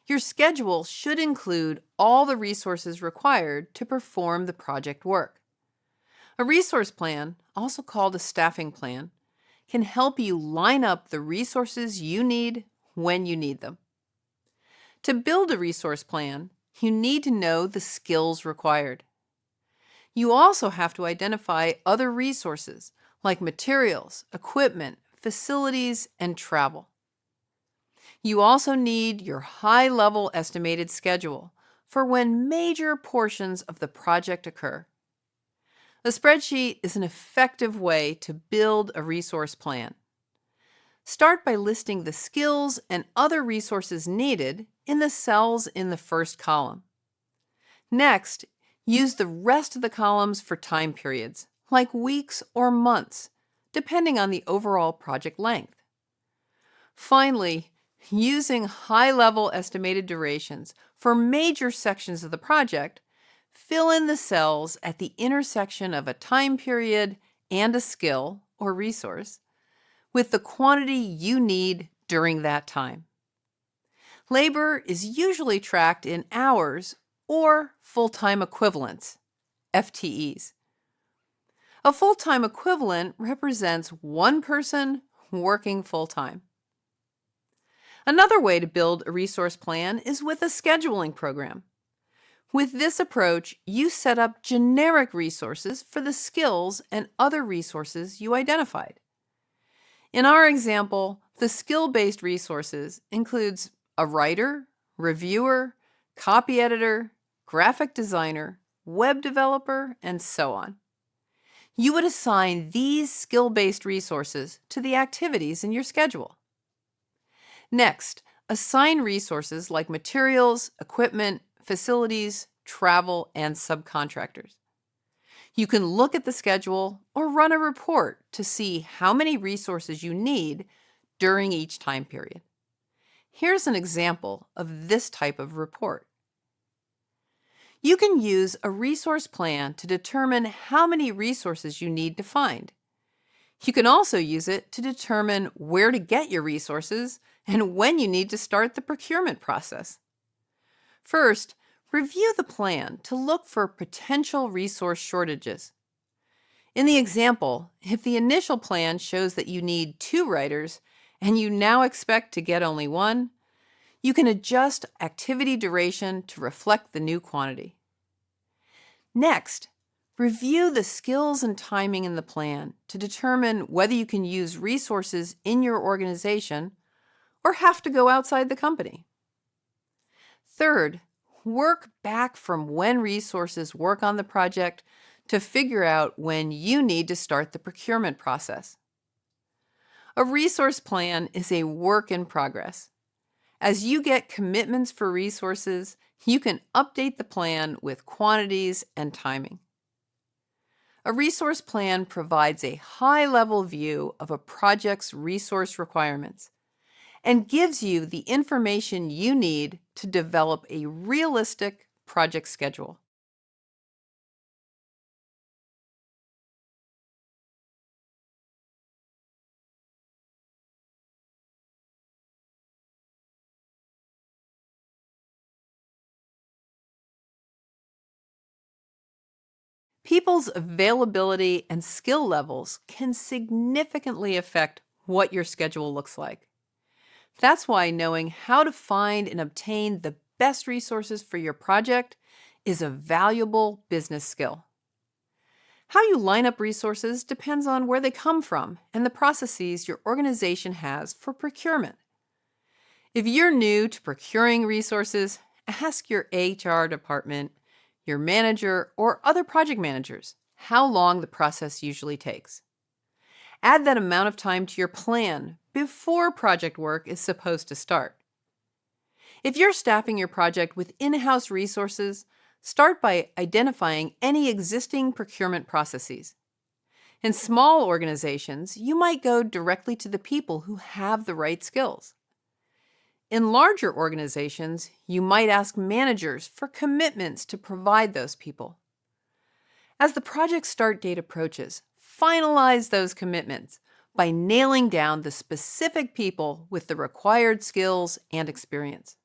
Your schedule should include all the resources required to perform the project work. A resource plan, also called a staffing plan, can help you line up the resources you need when you need them. To build a resource plan, you need to know the skills required. You also have to identify other resources like materials, equipment, facilities, and travel. You also need your high-level estimated schedule for when major portions of the project occur. A spreadsheet is an effective way to build a resource plan. Start by listing the skills and other resources needed in the cells in the first column. Next, use the rest of the columns for time periods, like weeks or months, depending on the overall project length. Finally, using high-level estimated durations for major sections of the project, fill in the cells at the intersection of a time period and a skill or resource with the quantity you need during that time. Labor is usually tracked in hours or full-time equivalents, FTEs. A full-time equivalent represents one person working full-time. Another way to build a resource plan is with a scheduling program. With this approach, you set up generic resources for the skills and other resources you identified. In our example, the skill-based resources includes a writer, reviewer, copy editor, graphic designer, web developer, and so on. You would assign these skill-based resources to the activities in your schedule. Next, assign resources like materials, equipment, facilities, travel, and subcontractors. You can look at the schedule or run a report to see how many resources you need during each time period. Here's an example of this type of report. You can use a resource plan to determine how many resources you need to find. You can also use it to determine where to get your resources and when you need to start the procurement process. First, review the plan to look for potential resource shortages. In the example, if the initial plan shows that you need 2 writers and you now expect to get only 1, you can adjust activity duration to reflect the new quantity. Next, Review the skills and timing in the plan to determine whether you can use resources in your organization or have to go outside the company. Third, work back from when resources work on the project to figure out when you need to start the procurement process. A resource plan is a work in progress. As you get commitments for resources, you can update the plan with quantities and timing. A resource plan provides a high-level view of a project's resource requirements and gives you the information you need to develop a realistic project schedule. People's availability and skill levels can significantly affect what your schedule looks like. That's why knowing how to find and obtain the best resources for your project is a valuable business skill. How you line up resources depends on where they come from and the processes your organization has for procurement. If you're new to procuring resources, ask your HR department, your manager, or other project managers how long the process usually takes. Add that amount of time to your plan before project work is supposed to start. If you're staffing your project with in-house resources, start by identifying any existing procurement processes. In small organizations, you might go directly to the people who have the right skills. In larger organizations, you might ask managers for commitments to provide those people. As the project start date approaches, finalize those commitments by nailing down the specific people with the required skills and experience.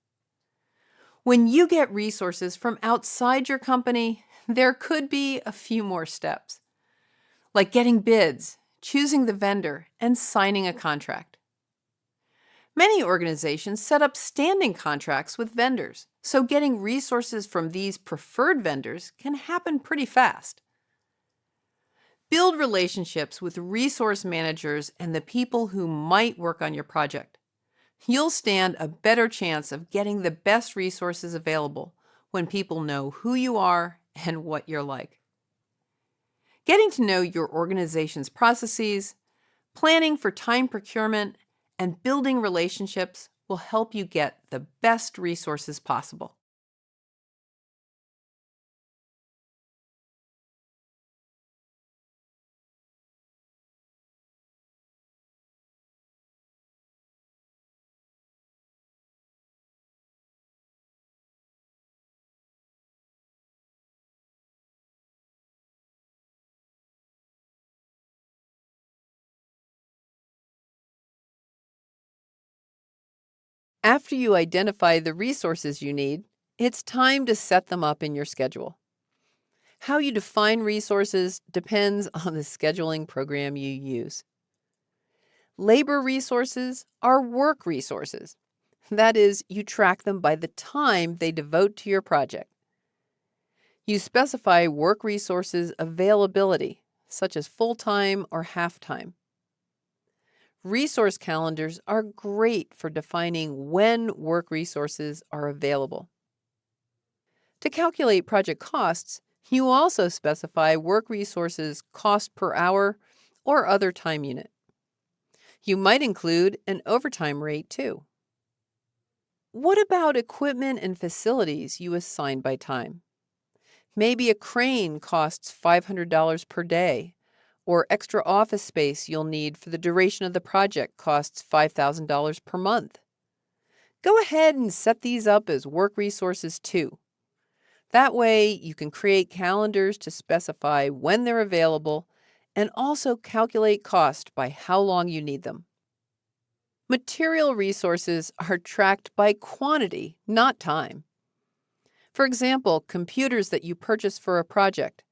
When you get resources from outside your company, there could be a few more steps, like getting bids, choosing the vendor, and signing a contract. Many organizations set up standing contracts with vendors, so getting resources from these preferred vendors can happen pretty fast. Build relationships with resource managers and the people who might work on your project. You'll stand a better chance of getting the best resources available when people know who you are and what you're like. Getting to know your organization's processes, planning for time procurement, and building relationships will help you get the best resources possible. After you identify the resources you need, it's time to set them up in your schedule. How you define resources depends on the scheduling program you use. Labor resources are work resources. That is, you track them by the time they devote to your project. You specify work resources availability, such as full-time or half-time. Resource calendars are great for defining when work resources are available. To calculate project costs, you also specify work resources cost per hour or other time unit. You might include an overtime rate too. What about equipment and facilities you assign by time? Maybe a crane costs $500 per day, or extra office space you'll need for the duration of the project costs $5,000 per month. Go ahead and set these up as work resources too. That way, you can create calendars to specify when they're available and also calculate cost by how long you need them. Material resources are tracked by quantity, not time. For example, computers that you purchase for a project,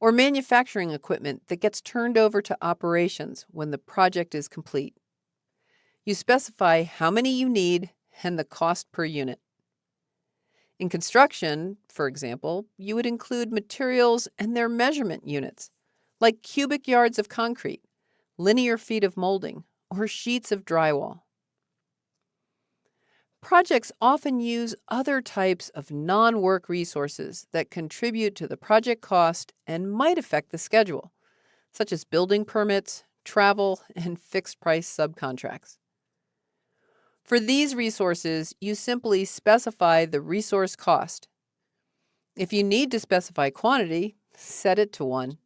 or manufacturing equipment that gets turned over to operations when the project is complete. You specify how many you need and the cost per unit. In construction, for example, you would include materials and their measurement units, like cubic yards of concrete, linear feet of molding, or sheets of drywall. Projects often use other types of non-work resources that contribute to the project cost and might affect the schedule, such as building permits, travel, and fixed-price subcontracts. For these resources, you simply specify the resource cost. If you need to specify quantity, set it to 1.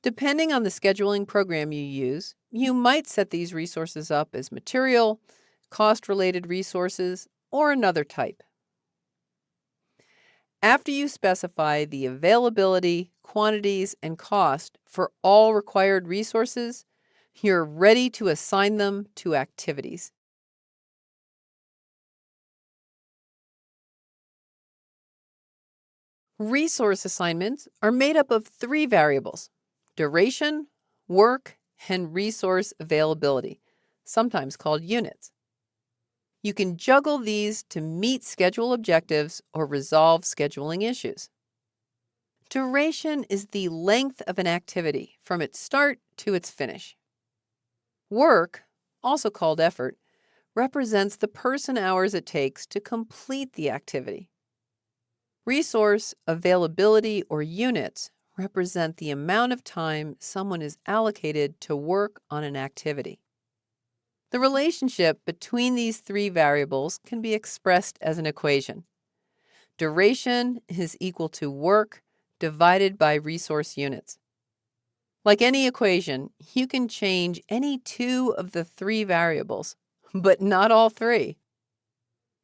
Depending on the scheduling program you use, you might set these resources up as material, cost-related resources, or another type. After you specify the availability, quantities, and cost for all required resources, you're ready to assign them to activities. Resource assignments are made up of 3 variables: duration, work, and resource availability, sometimes called units. You can juggle these to meet schedule objectives or resolve scheduling issues. Duration is the length of an activity from its start to its finish. Work, also called effort, represents the person-hours it takes to complete the activity. Resource availability, or units, represent the amount of time someone is allocated to work on an activity. The relationship between these 3 variables can be expressed as an equation. Duration is equal to work divided by resource units. Like any equation, you can change any 2 of the 3 variables, but not all 3.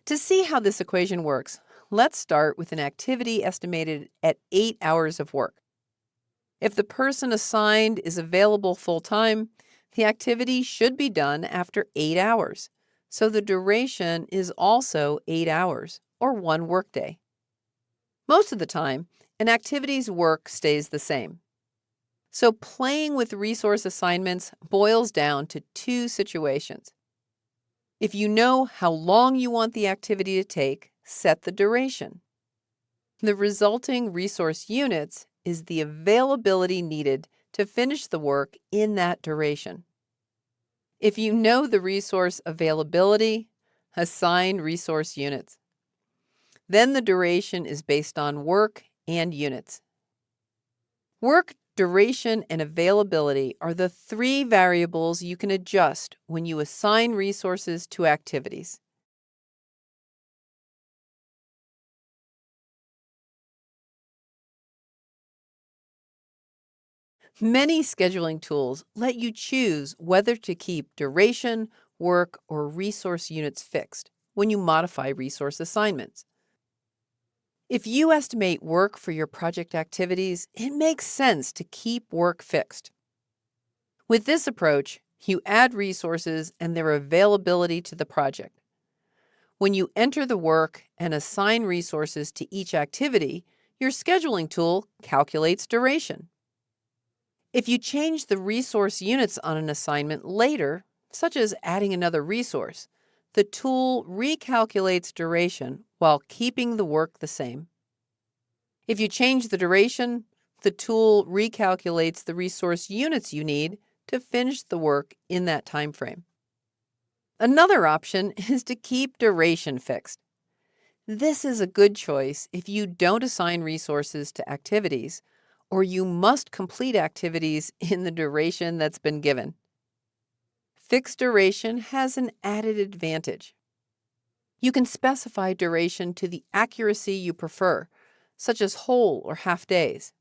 To see how this equation works, let's start with an activity estimated at 8 hours of work. If the person assigned is available full-time, the activity should be done after 8 hours, so the duration is also 8 hours, or 1 workday. Most of the time, an activity's work stays the same. So playing with resource assignments boils down to 2 situations. If you know how long you want the activity to take, set the duration. The resulting resource units is the availability needed to finish the work in that duration. If you know the resource availability, assign resource units. Then the duration is based on work and units. Work, duration, and availability are the 3 variables you can adjust when you assign resources to activities. Many scheduling tools let you choose whether to keep duration, work, or resource units fixed when you modify resource assignments. If you estimate work for your project activities, it makes sense to keep work fixed. With this approach, you add resources and their availability to the project. When you enter the work and assign resources to each activity, your scheduling tool calculates duration. If you change the resource units on an assignment later, such as adding another resource, the tool recalculates duration while keeping the work the same. If you change the duration, the tool recalculates the resource units you need to finish the work in that time frame. Another option is to keep duration fixed. This is a good choice if you don't assign resources to activities, or you must complete activities in the duration that's been given. Fixed duration has an added advantage. You can specify duration to the accuracy you prefer, such as whole or half days.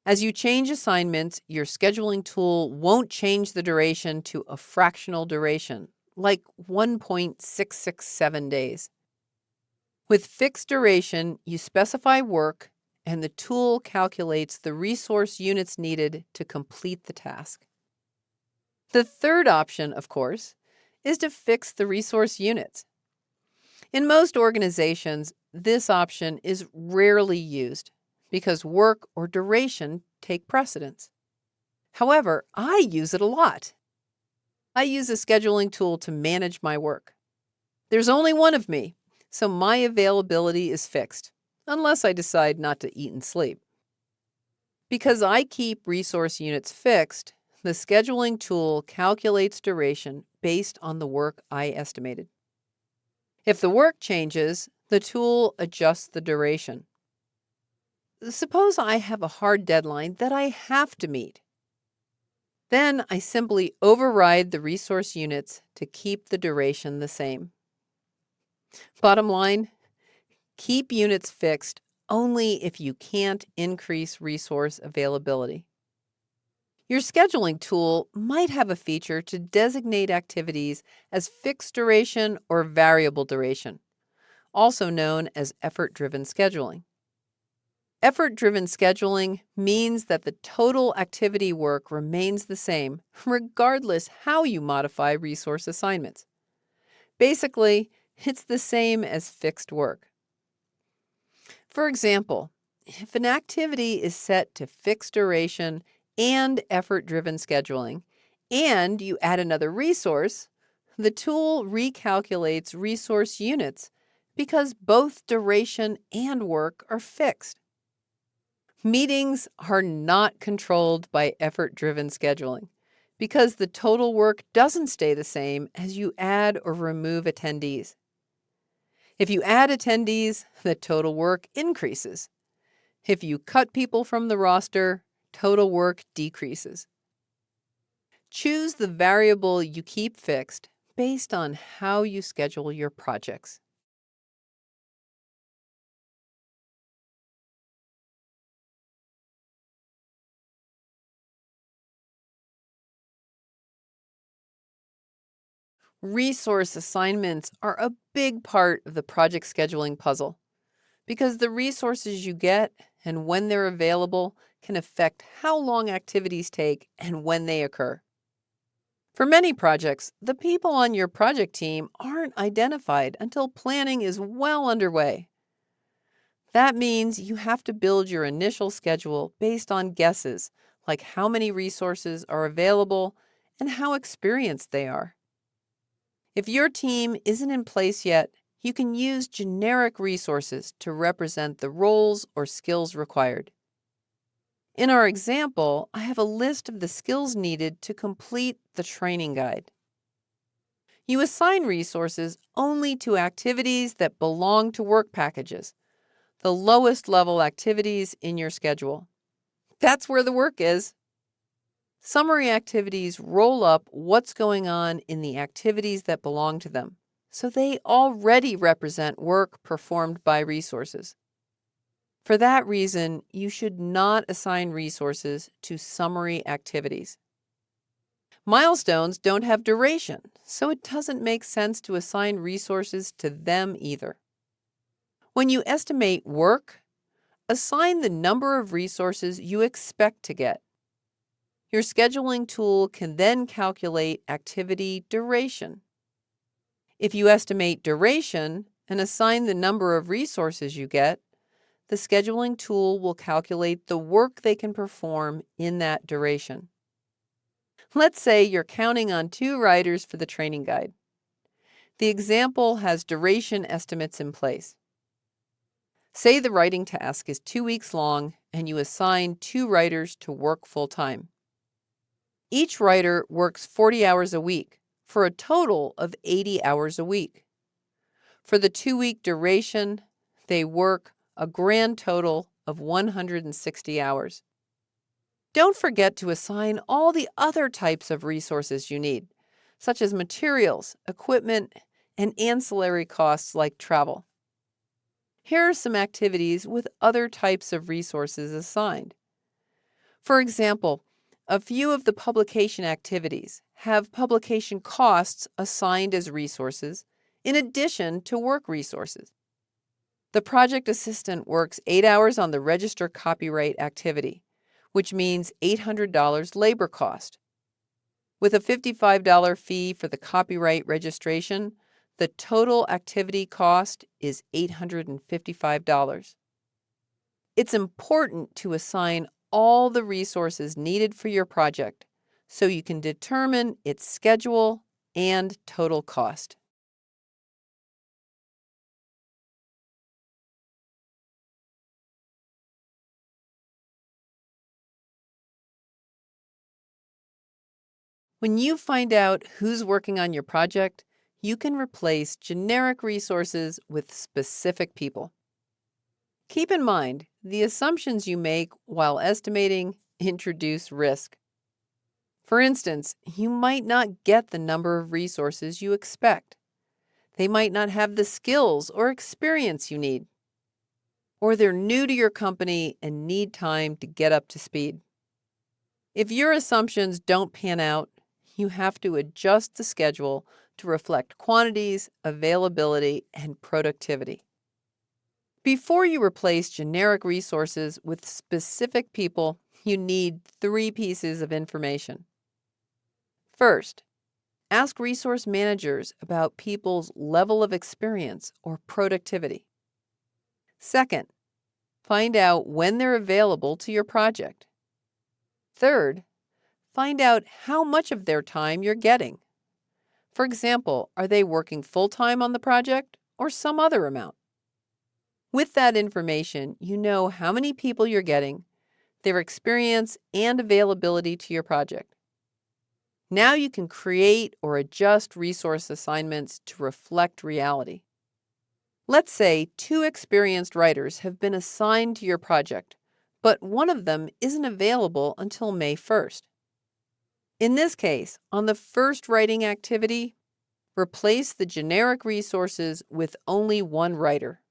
As you change assignments, your scheduling tool won't change the duration to a fractional duration, like 1.667 days. With fixed duration, you specify work, and the tool calculates the resource units needed to complete the task. The third option, of course, is to fix the resource units. In most organizations, this option is rarely used because work or duration take precedence. However, I use it a lot. I use a scheduling tool to manage my work. There's only one of me, so my availability is fixed, unless I decide not to eat and sleep. Because I keep resource units fixed, the scheduling tool calculates duration based on the work I estimated. If the work changes, the tool adjusts the duration. Suppose I have a hard deadline that I have to meet. Then I simply override the resource units to keep the duration the same. Bottom line, keep units fixed only if you can't increase resource availability. Your scheduling tool might have a feature to designate activities as fixed duration or variable duration, also known as effort-driven scheduling. Effort-driven scheduling means that the total activity work remains the same regardless how you modify resource assignments. Basically, it's the same as fixed work. For example, if an activity is set to fixed duration and effort-driven scheduling, and you add another resource, the tool recalculates resource units because both duration and work are fixed. Meetings are not controlled by effort-driven scheduling because the total work doesn't stay the same as you add or remove attendees. If you add attendees, the total work increases. If you cut people from the roster, total work decreases. Choose the variable you keep fixed based on how you schedule your projects. Resource assignments are a big part of the project scheduling puzzle because the resources you get and when they're available can affect how long activities take and when they occur. For many projects, the people on your project team aren't identified until planning is well underway. That means you have to build your initial schedule based on guesses, like how many resources are available and how experienced they are. If your team isn't in place yet, you can use generic resources to represent the roles or skills required. In our example, I have a list of the skills needed to complete the training guide. You assign resources only to activities that belong to work packages, the lowest level activities in your schedule. That's where the work is. Summary activities roll up what's going on in the activities that belong to them, so they already represent work performed by resources. For that reason, you should not assign resources to summary activities. Milestones don't have duration, so it doesn't make sense to assign resources to them either. When you estimate work, assign the number of resources you expect to get. Your scheduling tool can then calculate activity duration. If you estimate duration and assign the number of resources you get, the scheduling tool will calculate the work they can perform in that duration. Let's say you're counting on 2 writers for the training guide. The example has duration estimates in place. Say the writing task is 2 weeks long and you assign 2 writers to work full-time. Each writer works 40 hours a week for a total of 80 hours a week. For the 2-week duration, they work a grand total of 160 hours. Don't forget to assign all the other types of resources you need, such as materials, equipment, and ancillary costs like travel. Here are some activities with other types of resources assigned. For example, a few of the publication activities have publication costs assigned as resources in addition to work resources. The project assistant works 8 hours on the register copyright activity, which means $800 labor cost. With a $55 fee for the copyright registration, the total activity cost is $855. It's important to assign all the resources needed for your project so you can determine its schedule and total cost. When you find out who's working on your project, you can replace generic resources with specific people. Keep in mind, the assumptions you make while estimating introduce risk. For instance, you might not get the number of resources you expect. They might not have the skills or experience you need. Or they're new to your company and need time to get up to speed. If your assumptions don't pan out, you have to adjust the schedule to reflect quantities, availability, and productivity. Before you replace generic resources with specific people, you need 3 pieces of information. First, ask resource managers about people's level of experience or productivity. Second, find out when they're available to your project. Third, find out how much of their time you're getting. For example, are they working full-time on the project or some other amount? With that information, you know how many people you're getting, their experience, and availability to your project. Now you can create or adjust resource assignments to reflect reality. Let's say 2 experienced writers have been assigned to your project, but one of them isn't available until May 1st. In this case, on the first writing activity, replace the generic resources with only one writer,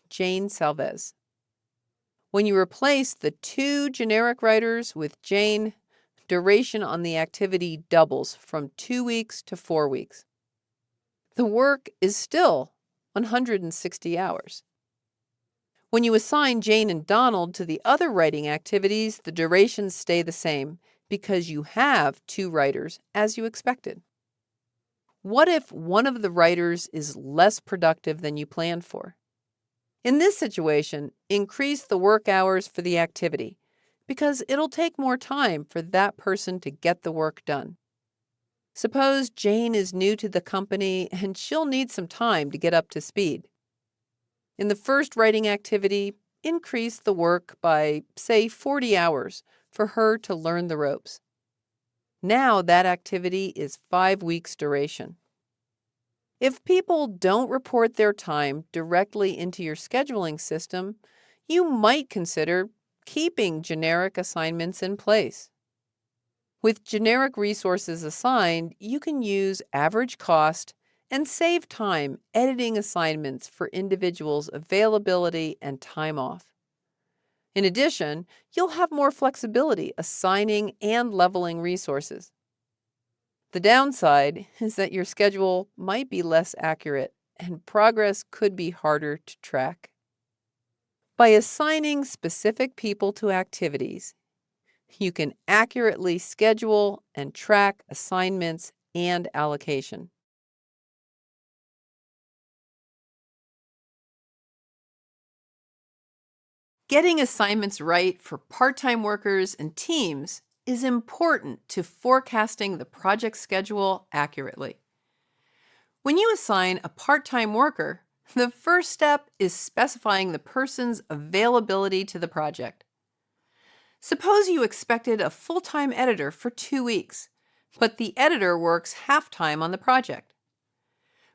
Jane Salvez. When you replace the 2 generic writers with Jane, duration on the activity doubles from 2 weeks to 4 weeks. The work is still 160 hours. When you assign Jane and Donald to the other writing activities, the durations stay the same because you have 2 writers as you expected. What if one of the writers is less productive than you planned for? In this situation, increase the work hours for the activity because it'll take more time for that person to get the work done. Suppose Jane is new to the company and she'll need some time to get up to speed. In the first writing activity, increase the work by, say, 40 hours for her to learn the ropes. Now that activity is 5 weeks duration. If people don't report their time directly into your scheduling system, you might consider keeping generic assignments in place. With generic resources assigned, you can use average cost and save time editing assignments for individuals' availability and time off. In addition, you'll have more flexibility assigning and leveling resources. The downside is that your schedule might be less accurate and progress could be harder to track. By assigning specific people to activities, you can accurately schedule and track assignments and allocation. Getting assignments right for part-time workers and teams is important to forecasting the project schedule accurately. When you assign a part-time worker, the first step is specifying the person's availability to the project. Suppose you expected a full-time editor for 2 weeks, but the editor works half-time on the project.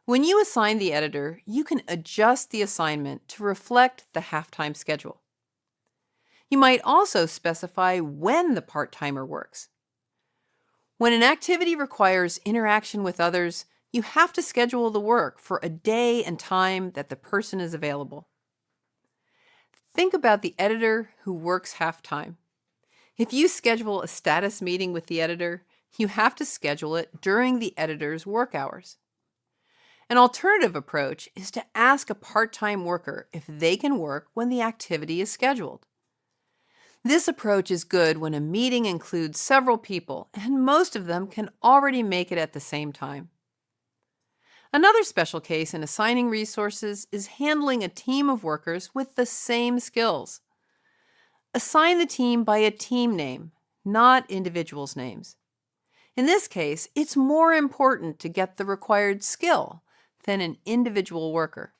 When you assign the editor, you can adjust the assignment to reflect the half-time schedule. You might also specify when the part-timer works. When an activity requires interaction with others, you have to schedule the work for a day and time that the person is available. Think about the editor who works half-time. If you schedule a status meeting with the editor, you have to schedule it during the editor's work hours. An alternative approach is to ask a part-time worker if they can work when the activity is scheduled. This approach is good when a meeting includes several people and most of them can already make it at the same time. Another special case in assigning resources is handling a team of workers with the same skills. Assign the team by a team name, not individuals' names. In this case, it's more important to get the required skill than an individual worker.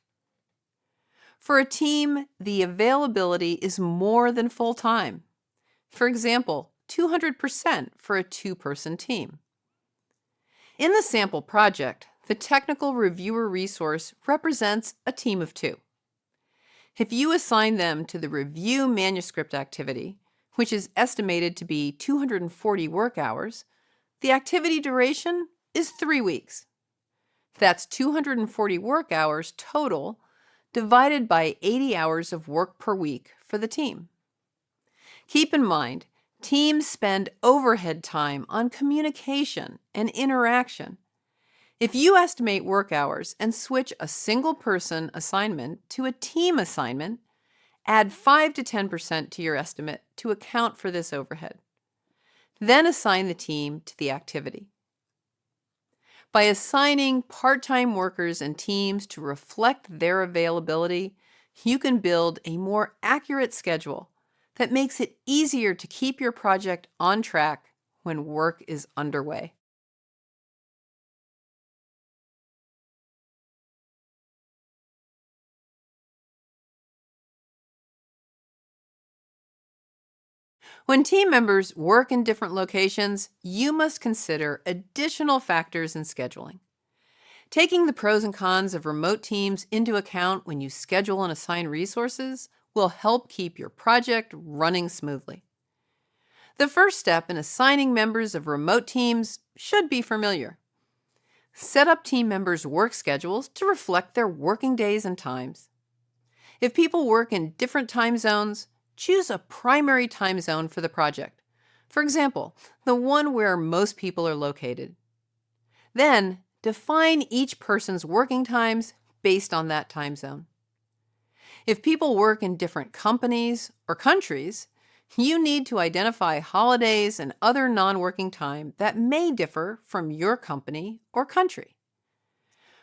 For a team, the availability is more than full-time. For example, 200% for a 2-person team. In the sample project, the technical reviewer resource represents a team of 2. If you assign them to the review manuscript activity, which is estimated to be 240 work hours, the activity duration is 3 weeks. That's 240 work hours total divided by 80 hours of work per week for the team. Keep in mind, teams spend overhead time on communication and interaction. If you estimate work hours and switch a single person assignment to a team assignment, add 5 to 10% to your estimate to account for this overhead. Then assign the team to the activity. By assigning part-time workers and teams to reflect their availability, you can build a more accurate schedule that makes it easier to keep your project on track when work is underway. When team members work in different locations, you must consider additional factors in scheduling. Taking the pros and cons of remote teams into account when you schedule and assign resources will help keep your project running smoothly. The first step in assigning members of remote teams should be familiar. Set up team members' work schedules to reflect their working days and times. If people work in different time zones, choose a primary time zone for the project. For example, the one where most people are located. Then, define each person's working times based on that time zone. If people work in different companies or countries, you need to identify holidays and other non-working time that may differ from your company or country.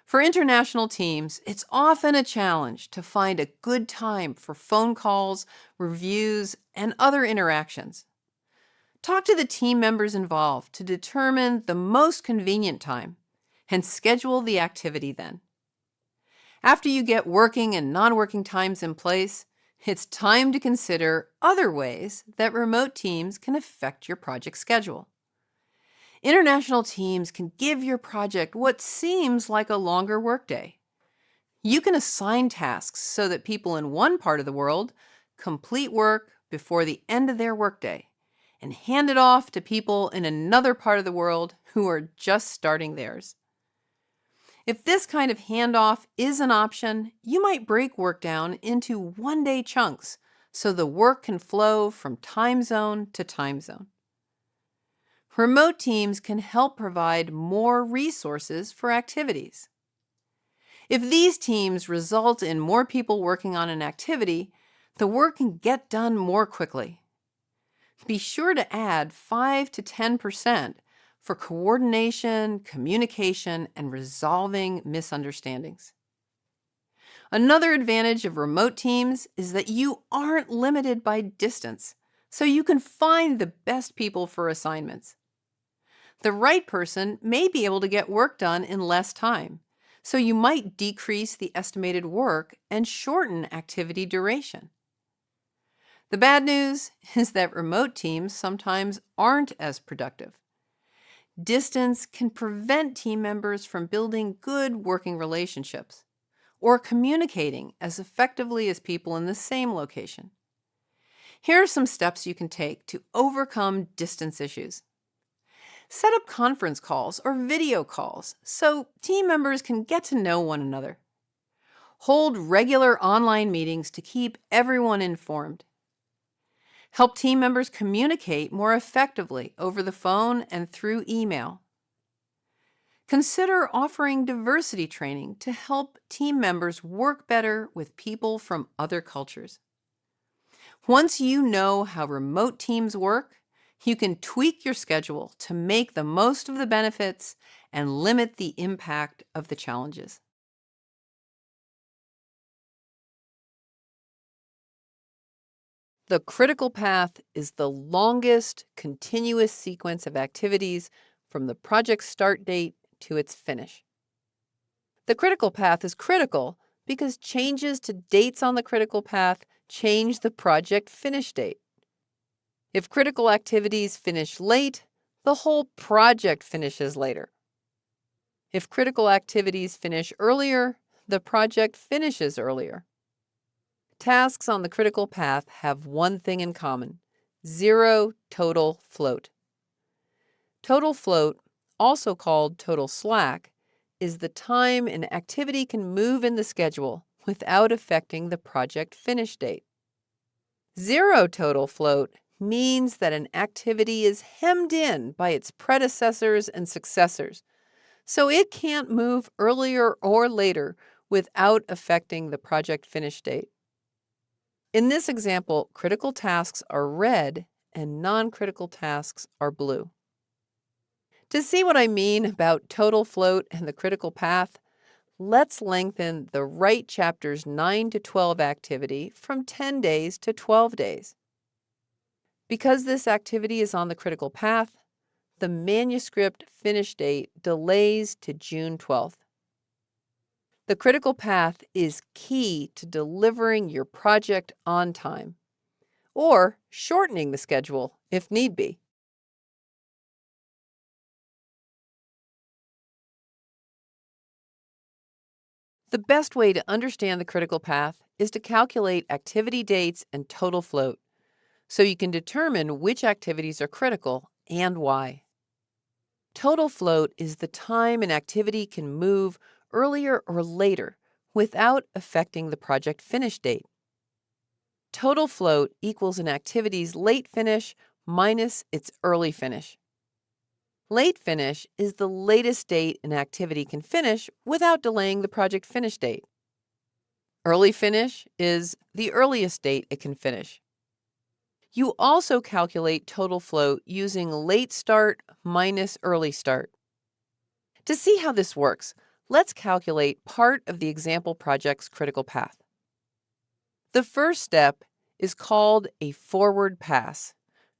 For international teams, it's often a challenge to find a good time for phone calls, reviews, and other interactions. Talk to the team members involved to determine the most convenient time and schedule the activity then. After you get working and non-working times in place, it's time to consider other ways that remote teams can affect your project schedule. International teams can give your project what seems like a longer workday. You can assign tasks so that people in one part of the world complete work before the end of their workday and hand it off to people in another part of the world who are just starting theirs. If this kind of handoff is an option, you might break work down into one-day chunks so the work can flow from time zone to time zone. Remote teams can help provide more resources for activities. If these teams result in more people working on an activity, the work can get done more quickly. Be sure to add 5 to 10% for coordination, communication, and resolving misunderstandings. Another advantage of remote teams is that you aren't limited by distance, so you can find the best people for assignments. The right person may be able to get work done in less time, so you might decrease the estimated work and shorten activity duration. The bad news is that remote teams sometimes aren't as productive. Distance can prevent team members from building good working relationships or communicating as effectively as people in the same location. Here are some steps you can take to overcome distance issues. Set up conference calls or video calls so team members can get to know one another. Hold regular online meetings to keep everyone informed. Help team members communicate more effectively over the phone and through email. Consider offering diversity training to help team members work better with people from other cultures. Once you know how remote teams work, you can tweak your schedule to make the most of the benefits and limit the impact of the challenges. The critical path is the longest continuous sequence of activities from the project's start date to its finish. The critical path is critical because changes to dates on the critical path change the project finish date. If critical activities finish late, the whole project finishes later. If critical activities finish earlier, the project finishes earlier. Tasks on the critical path have one thing in common: zero total float. Total float, also called total slack, is the time an activity can move in the schedule without affecting the project finish date. Zero total float means that an activity is hemmed in by its predecessors and successors, so it can't move earlier or later without affecting the project finish date. In this example, critical tasks are red and non-critical tasks are blue. To see what I mean about total float and the critical path, let's lengthen the Write Chapters 9 to 12 activity from 10 days to 12 days. Because this activity is on the critical path, the manuscript finish date delays to June 12th. The critical path is key to delivering your project on time, or shortening the schedule if need be. The best way to understand the critical path is to calculate activity dates and total float, so you can determine which activities are critical and why. Total float is the time an activity can move earlier or later without affecting the project finish date. Total float equals an activity's late finish minus its early finish. Late finish is the latest date an activity can finish without delaying the project finish date. Early finish is the earliest date it can finish. You also calculate total float using late start minus early start. To see how this works, let's calculate part of the example project's critical path. The first step is called a forward pass,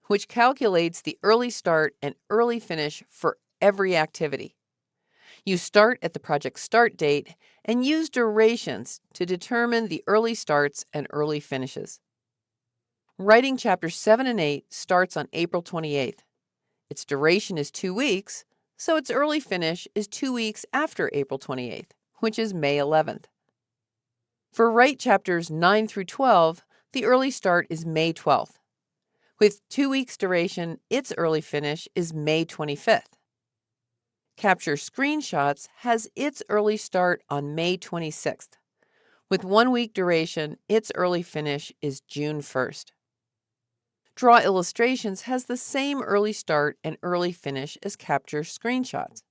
which calculates the early start and early finish for every activity. You start at the project start date and use durations to determine the early starts and early finishes. Writing Chapters 7 and 8 starts on April 28th. Its duration is 2 weeks, so its early finish is 2 weeks after April 28th, which is May 11th. For Write Chapters 9 through 12, the early start is May 12th. With 2 weeks duration, its early finish is May 25th. Capture Screenshots has its early start on May 26th. With 1 week duration, its early finish is June 1st. Draw Illustrations has the same early start and early finish as Capture Screenshots.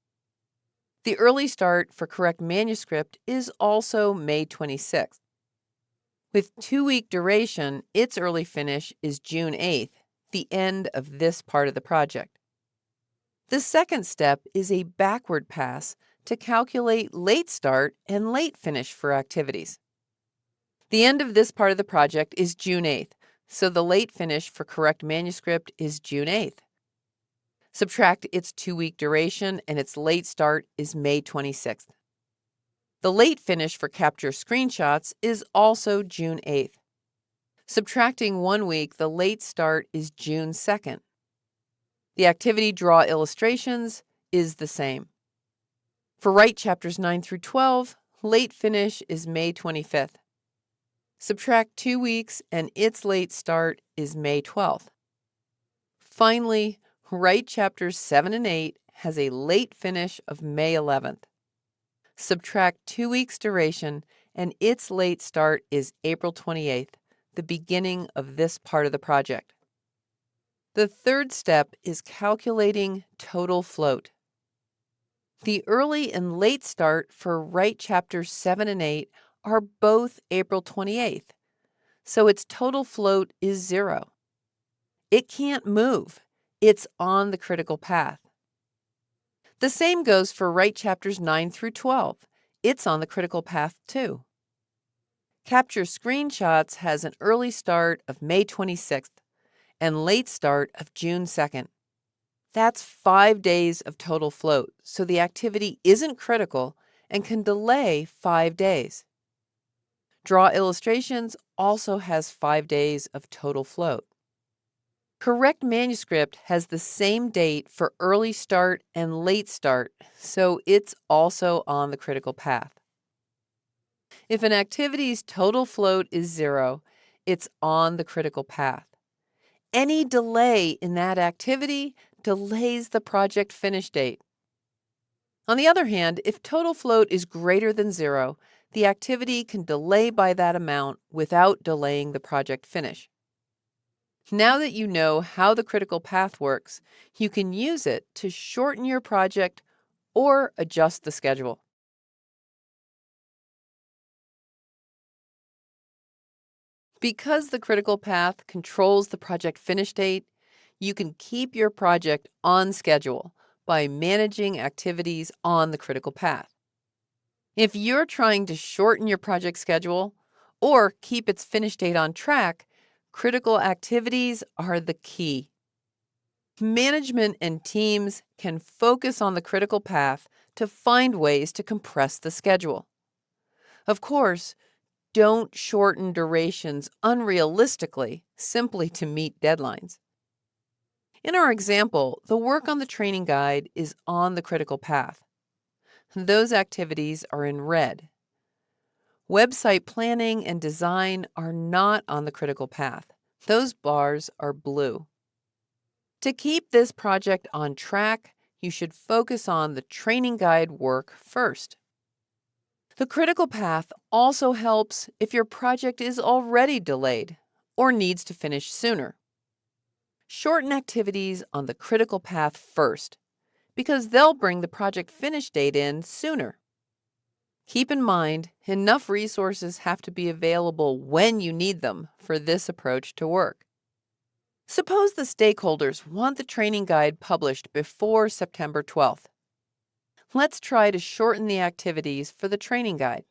The early start for Correct Manuscript is also May 26th. With 2 week duration, its early finish is June 8th, the end of this part of the project. The second step is a backward pass to calculate late start and late finish for activities. The end of this part of the project is June 8th, so the late finish for Correct Manuscript is June 8th. Subtract its 2 week duration and its late start is May 26th. The late finish for Capture Screenshots is also June 8th. Subtracting 1 week, the late start is June 2nd. The activity Draw Illustrations is the same. For Write Chapters 9 through 12, late finish is May 25th. Subtract 2 weeks and its late start is May 12th. Finally, Write Chapters 7 and 8 has a late finish of May 11th. Subtract 2 weeks duration and its late start is April 28th, the beginning of this part of the project. The third step is calculating total float. The early and late start for Write Chapters 7 and 8 are both April 28th, so its total float is 0. It can't move. It's on the critical path. The same goes for Write Chapters 9 through 12. It's on the critical path too. Capture Screenshots has an early start of May 26th and late start of June 2nd. That's 5 days of total float, so the activity isn't critical and can delay 5 days. Draw Illustrations also has 5 days of total float. Correct manuscript has the same date for early start and late start, so it's also on the critical path. If an activity's total float is 0, it's on the critical path. Any delay in that activity delays the project finish date. On the other hand, if total float is greater than 0, the activity can delay by that amount without delaying the project finish. Now that you know how the critical path works, you can use it to shorten your project or adjust the schedule. Because the critical path controls the project finish date, you can keep your project on schedule by managing activities on the critical path. If you're trying to shorten your project schedule or keep its finish date on track, critical activities are the key. Management and teams can focus on the critical path to find ways to compress the schedule. Of course, don't shorten durations unrealistically simply to meet deadlines. In our example, the work on the training guide is on the critical path. Those activities are in red. Website planning and design are not on the critical path. Those bars are blue. To keep this project on track, you should focus on the training guide work first. The critical path also helps if your project is already delayed or needs to finish sooner. Shorten activities on the critical path first, because they'll bring the project finish date in sooner. Keep in mind, enough resources have to be available when you need them for this approach to work. Suppose the stakeholders want the training guide published before September 12th. Let's try to shorten the activities for the training guide.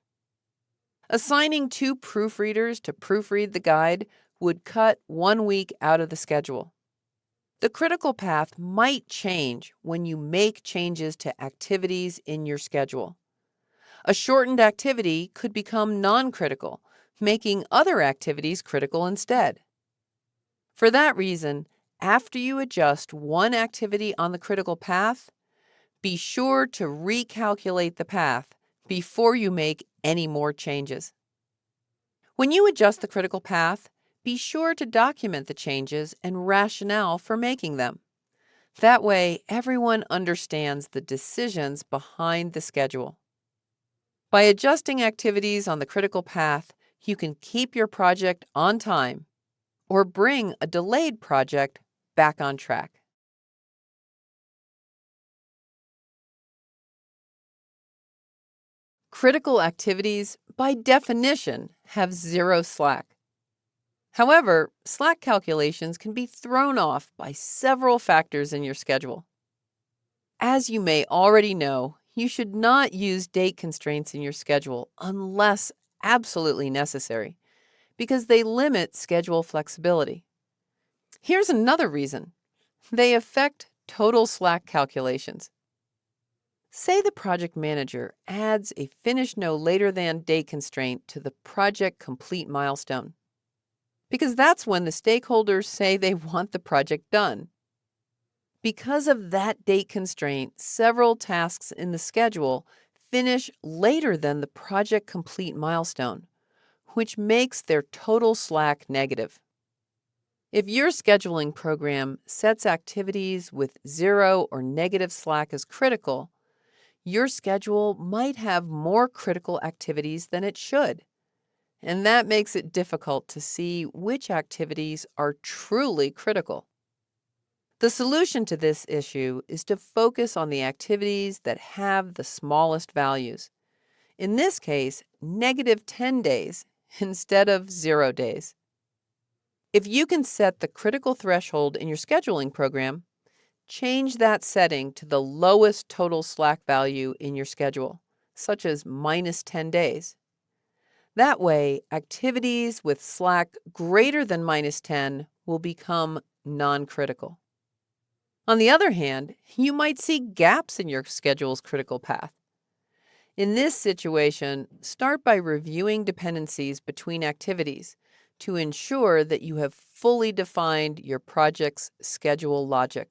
Assigning 2 proofreaders to proofread the guide would cut 1 week out of the schedule. The critical path might change when you make changes to activities in your schedule. A shortened activity could become non-critical, making other activities critical instead. For that reason, after you adjust one activity on the critical path, be sure to recalculate the path before you make any more changes. When you adjust the critical path, be sure to document the changes and rationale for making them. That way, everyone understands the decisions behind the schedule. By adjusting activities on the critical path, you can keep your project on time or bring a delayed project back on track. Critical activities, by definition, have 0 slack. However, slack calculations can be thrown off by several factors in your schedule. As you may already know, you should not use date constraints in your schedule unless absolutely necessary, because they limit schedule flexibility. Here's another reason. They affect total slack calculations. Say the project manager adds a finish no later than date constraint to the project complete milestone, because that's when the stakeholders say they want the project done. Because of that date constraint, several tasks in the schedule finish later than the project complete milestone, which makes their total slack negative. If your scheduling program sets activities with 0 or negative slack as critical, your schedule might have more critical activities than it should. And that makes it difficult to see which activities are truly critical. The solution to this issue is to focus on the activities that have the smallest values. In this case, -10 days instead of 0 days. If you can set the critical threshold in your scheduling program, change that setting to the lowest total slack value in your schedule, such as -10 days. That way, activities with slack greater than -10 will become non-critical. On the other hand, you might see gaps in your schedule's critical path. In this situation, start by reviewing dependencies between activities to ensure that you have fully defined your project's schedule logic.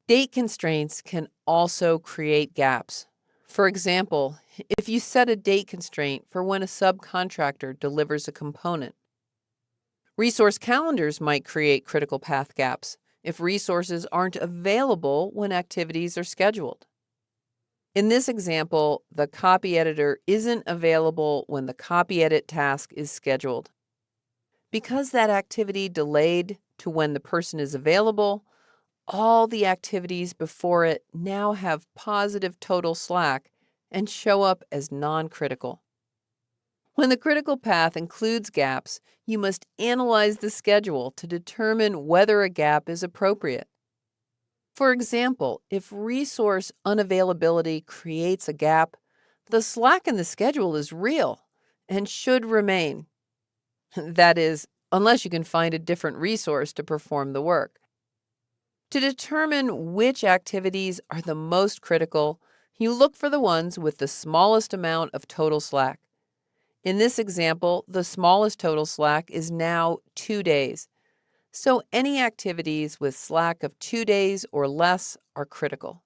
Date constraints can also create gaps. For example, if you set a date constraint for when a subcontractor delivers a component, resource calendars might create critical path gaps if resources aren't available when activities are scheduled. In this example, the copy editor isn't available when the copy edit task is scheduled. Because that activity delayed to when the person is available, all the activities before it now have positive total slack and show up as non-critical. When the critical path includes gaps, you must analyze the schedule to determine whether a gap is appropriate. For example, if resource unavailability creates a gap, the slack in the schedule is real and should remain. That is, unless you can find a different resource to perform the work. To determine which activities are the most critical, you look for the ones with the smallest amount of total slack. In this example, the smallest total slack is now 2 days. So any activities with slack of 2 days or less are critical.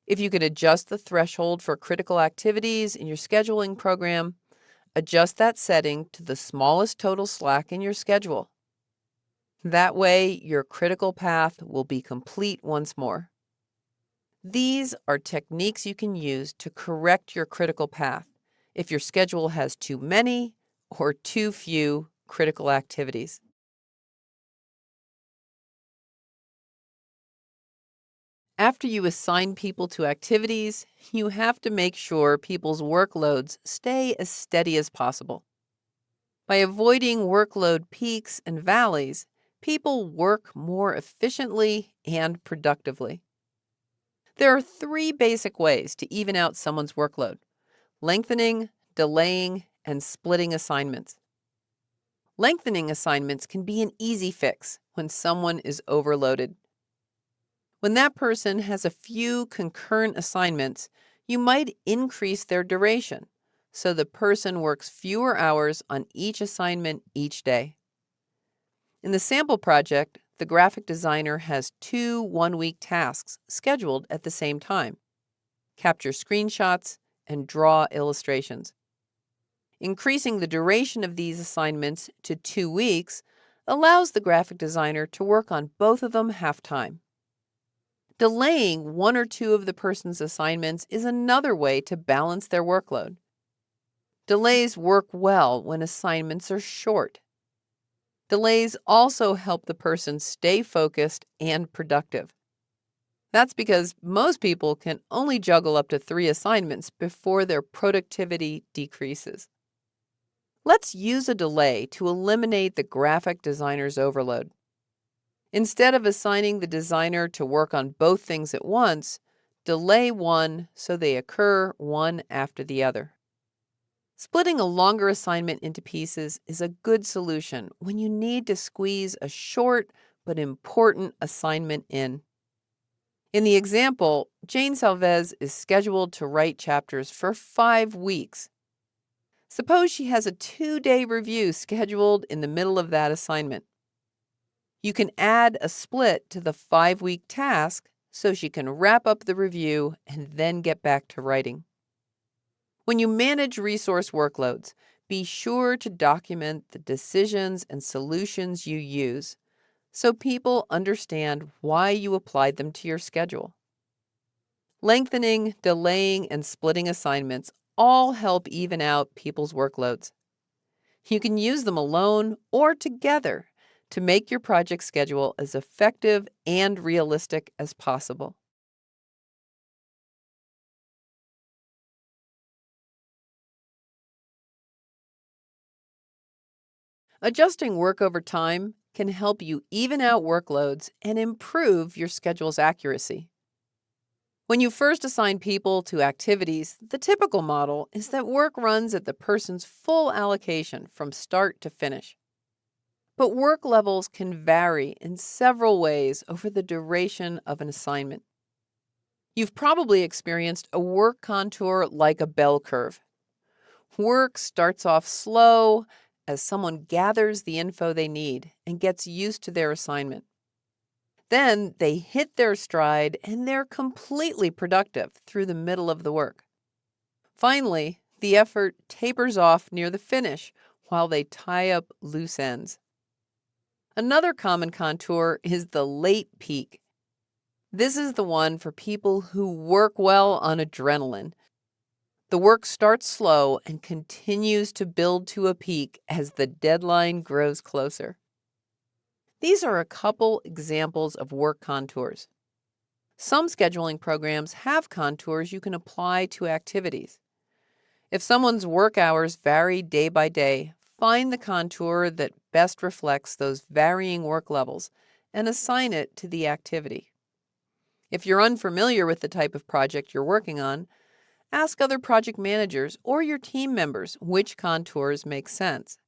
If you can adjust the threshold for critical activities in your scheduling program, adjust that setting to the smallest total slack in your schedule. That way, your critical path will be complete once more. These are techniques you can use to correct your critical path if your schedule has too many or too few critical activities. After you assign people to activities, you have to make sure people's workloads stay as steady as possible. By avoiding workload peaks and valleys, people work more efficiently and productively. There are 3 basic ways to even out someone's workload: lengthening, delaying, and splitting assignments. Lengthening assignments can be an easy fix when someone is overloaded. When that person has a few concurrent assignments, you might increase their duration so the person works fewer hours on each assignment each day. In the sample project, the graphic designer has 2 one-week tasks scheduled at the same time: capture screenshots and draw illustrations. Increasing the duration of these assignments to 2 weeks allows the graphic designer to work on both of them half-time. Delaying 1 or 2 of the person's assignments is another way to balance their workload. Delays work well when assignments are short. Delays also help the person stay focused and productive. That's because most people can only juggle up to 3 assignments before their productivity decreases. Let's use a delay to eliminate the graphic designer's overload. Instead of assigning the designer to work on both things at once, delay one so they occur one after the other. Splitting a longer assignment into pieces is a good solution when you need to squeeze a short but important assignment in. In the example, Jane Salvez is scheduled to write chapters for 5 weeks. Suppose she has a 2-day review scheduled in the middle of that assignment. You can add a split to the 5-week task so she can wrap up the review and then get back to writing. When you manage resource workloads, be sure to document the decisions and solutions you use so people understand why you applied them to your schedule. Lengthening, delaying, and splitting assignments all help even out people's workloads. You can use them alone or together to make your project schedule as effective and realistic as possible. Adjusting work over time can help you even out workloads and improve your schedule's accuracy. When you first assign people to activities, the typical model is that work runs at the person's full allocation from start to finish. But work levels can vary in several ways over the duration of an assignment. You've probably experienced a work contour like a bell curve. Work starts off slow as someone gathers the info they need and gets used to their assignment. Then they hit their stride and they're completely productive through the middle of the work. Finally, the effort tapers off near the finish while they tie up loose ends. Another common contour is the late peak. This is the one for people who work well on adrenaline. The work starts slow and continues to build to a peak as the deadline grows closer. These are a couple examples of work contours. Some scheduling programs have contours you can apply to activities. If someone's work hours vary day by day, find the contour that best reflects those varying work levels and assign it to the activity. If you're unfamiliar with the type of project you're working on, ask other project managers or your team members which contours make sense.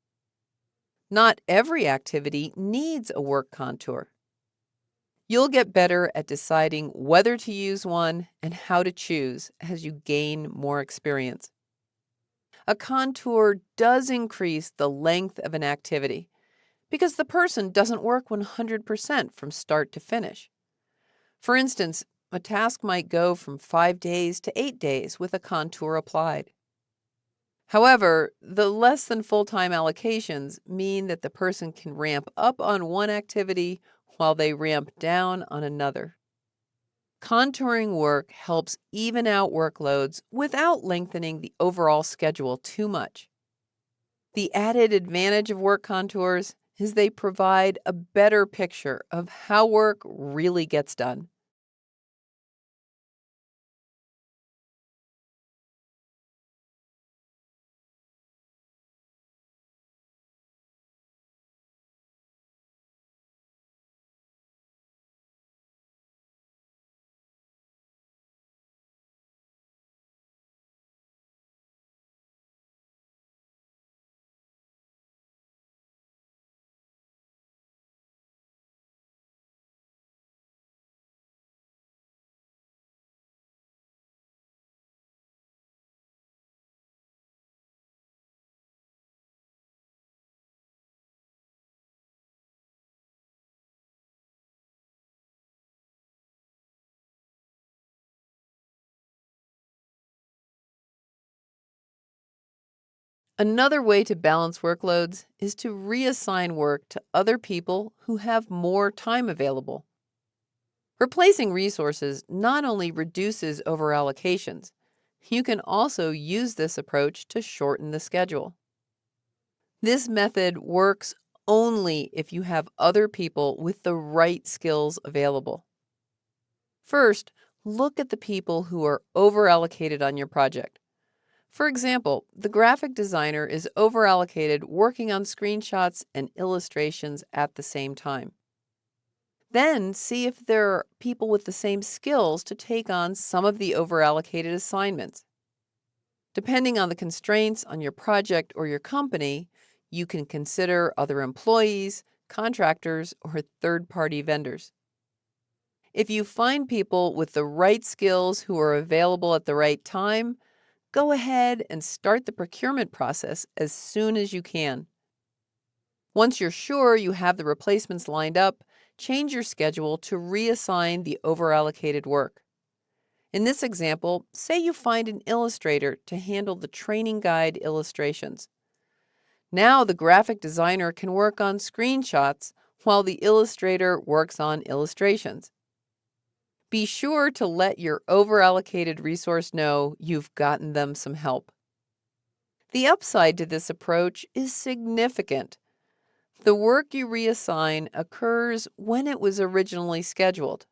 Not every activity needs a work contour. You'll get better at deciding whether to use one and how to choose as you gain more experience. A contour does increase the length of an activity because the person doesn't work 100% from start to finish. For instance, a task might go from 5 days to 8 days with a contour applied. However, the less than full-time allocations mean that the person can ramp up on one activity while they ramp down on another. Contouring work helps even out workloads without lengthening the overall schedule too much. The added advantage of work contours is they provide a better picture of how work really gets done. Another way to balance workloads is to reassign work to other people who have more time available. Replacing resources not only reduces overallocations, you can also use this approach to shorten the schedule. This method works only if you have other people with the right skills available. First, look at the people who are overallocated on your project. For example, the graphic designer is overallocated working on screenshots and illustrations at the same time. Then see if there are people with the same skills to take on some of the overallocated assignments. Depending on the constraints on your project or your company, you can consider other employees, contractors, or third-party vendors. If you find people with the right skills who are available at the right time, go ahead and start the procurement process as soon as you can. Once you're sure you have the replacements lined up, change your schedule to reassign the overallocated work. In this example, say you find an illustrator to handle the training guide illustrations. Now the graphic designer can work on screenshots while the illustrator works on illustrations. Be sure to let your overallocated resource know you've gotten them some help. The upside to this approach is significant. The work you reassign occurs when it was originally scheduled.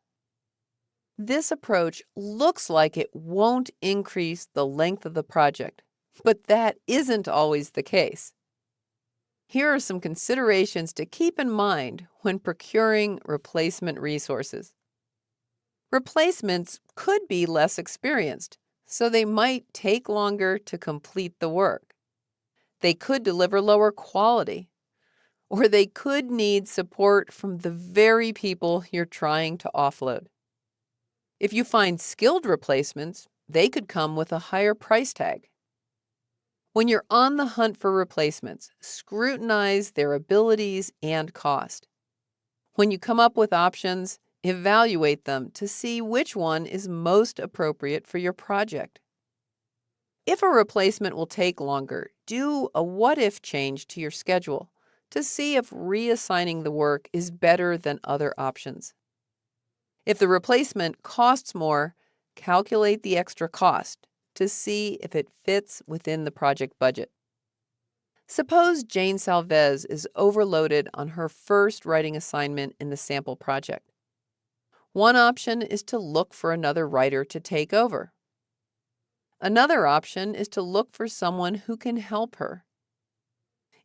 This approach looks like it won't increase the length of the project, but that isn't always the case. Here are some considerations to keep in mind when procuring replacement resources. Replacements could be less experienced, so they might take longer to complete the work. They could deliver lower quality, or they could need support from the very people you're trying to offload. If you find skilled replacements, they could come with a higher price tag. When you're on the hunt for replacements, scrutinize their abilities and cost. When you come up with options, evaluate them to see which one is most appropriate for your project. If a replacement will take longer, do a what-if change to your schedule to see if reassigning the work is better than other options. If the replacement costs more, calculate the extra cost to see if it fits within the project budget. Suppose Jane Salvez is overloaded on her first writing assignment in the sample project. One option is to look for another writer to take over. Another option is to look for someone who can help her.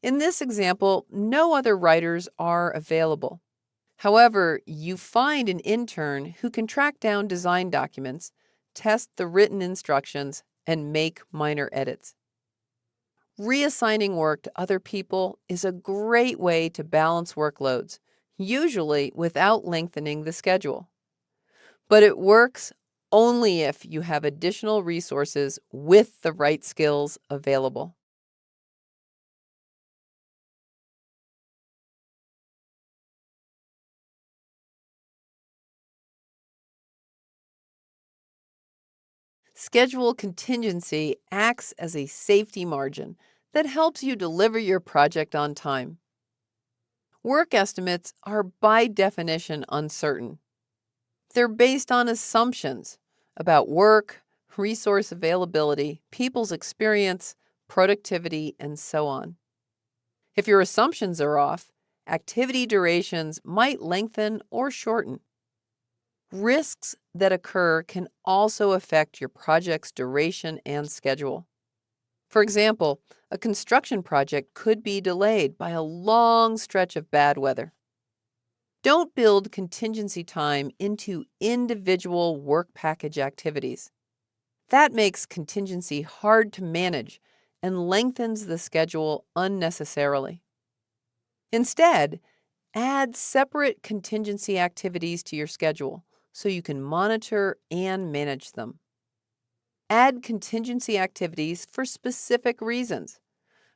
In this example, no other writers are available. However, you find an intern who can track down design documents, test the written instructions, and make minor edits. Reassigning work to other people is a great way to balance workloads, usually without lengthening the schedule. But it works only if you have additional resources with the right skills available. Schedule contingency acts as a safety margin that helps you deliver your project on time. Work estimates are by definition uncertain. They're based on assumptions about work, resource availability, people's experience, productivity, and so on. If your assumptions are off, activity durations might lengthen or shorten. Risks that occur can also affect your project's duration and schedule. For example, a construction project could be delayed by a long stretch of bad weather. Don't build contingency time into individual work package activities. That makes contingency hard to manage and lengthens the schedule unnecessarily. Instead, add separate contingency activities to your schedule so you can monitor and manage them. Add contingency activities for specific reasons.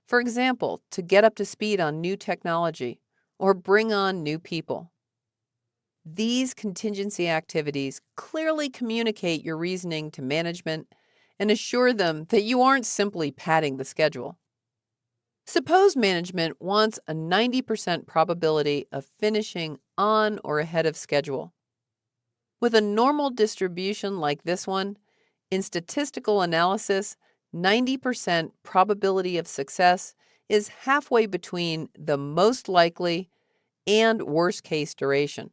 For example, to get up to speed on new technology or bring on new people. These contingency activities clearly communicate your reasoning to management and assure them that you aren't simply padding the schedule. Suppose management wants a 90% probability of finishing on or ahead of schedule. With a normal distribution like this one, in statistical analysis, 90% probability of success is halfway between the most likely and worst case duration.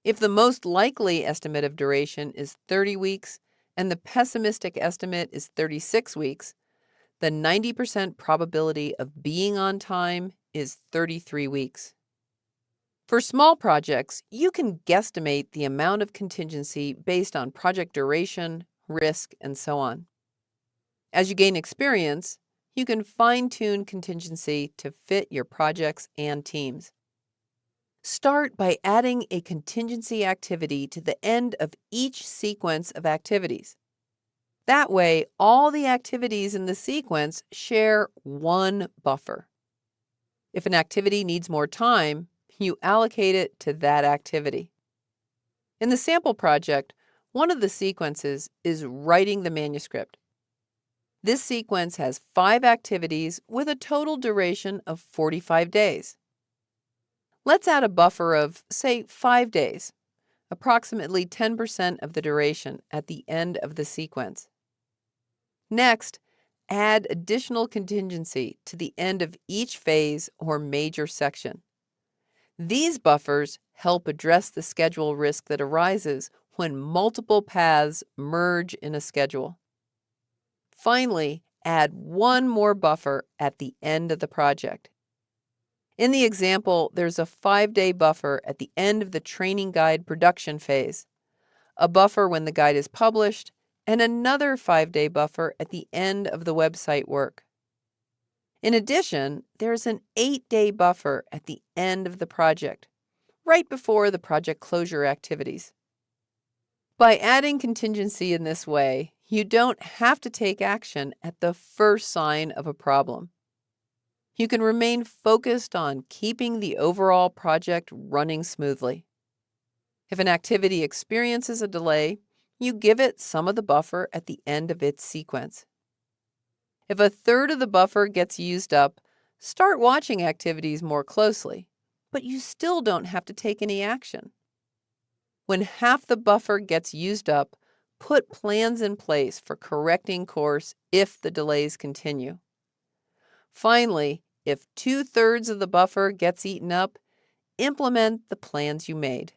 If the most likely estimate of duration is 30 weeks and the pessimistic estimate is 36 weeks, the 90% probability of being on time is 33 weeks. For small projects, you can guesstimate the amount of contingency based on project duration, risk, and so on. As you gain experience, you can fine-tune contingency to fit your projects and teams. Start by adding a contingency activity to the end of each sequence of activities. That way, all the activities in the sequence share one buffer. If an activity needs more time, you allocate it to that activity. In the sample project, one of the sequences is writing the manuscript. This sequence has 5 activities with a total duration of 45 days. Let's add a buffer of, say, 5 days, approximately 10% of the duration at the end of the sequence. Next, add additional contingency to the end of each phase or major section. These buffers help address the schedule risk that arises when multiple paths merge in a schedule. Finally, add one more buffer at the end of the project. In the example, there's a 5-day buffer at the end of the training guide production phase, a buffer when the guide is published, and another 5-day buffer at the end of the website work. In addition, there's an 8-day buffer at the end of the project, right before the project closure activities. By adding contingency in this way, you don't have to take action at the first sign of a problem. You can remain focused on keeping the overall project running smoothly. If an activity experiences a delay, you give it some of the buffer at the end of its sequence. If a third of the buffer gets used up, start watching activities more closely, but you still don't have to take any action. When half the buffer gets used up, put plans in place for correcting course if the delays continue. Finally, if 2/3 of the buffer gets eaten up, implement the plans you made.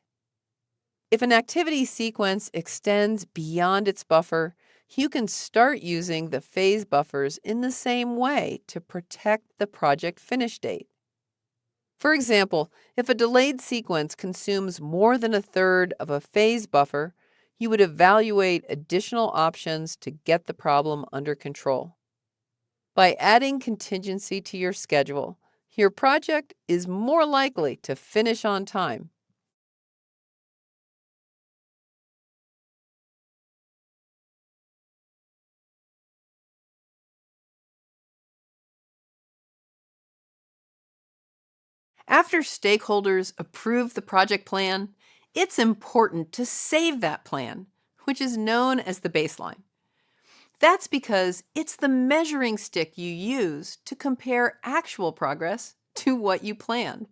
If an activity sequence extends beyond its buffer, you can start using the phase buffers in the same way to protect the project finish date. For example, if a delayed sequence consumes more than a third of a phase buffer, you would evaluate additional options to get the problem under control. By adding contingency to your schedule, your project is more likely to finish on time. After stakeholders approve the project plan, it's important to save that plan, which is known as the baseline. That's because it's the measuring stick you use to compare actual progress to what you planned.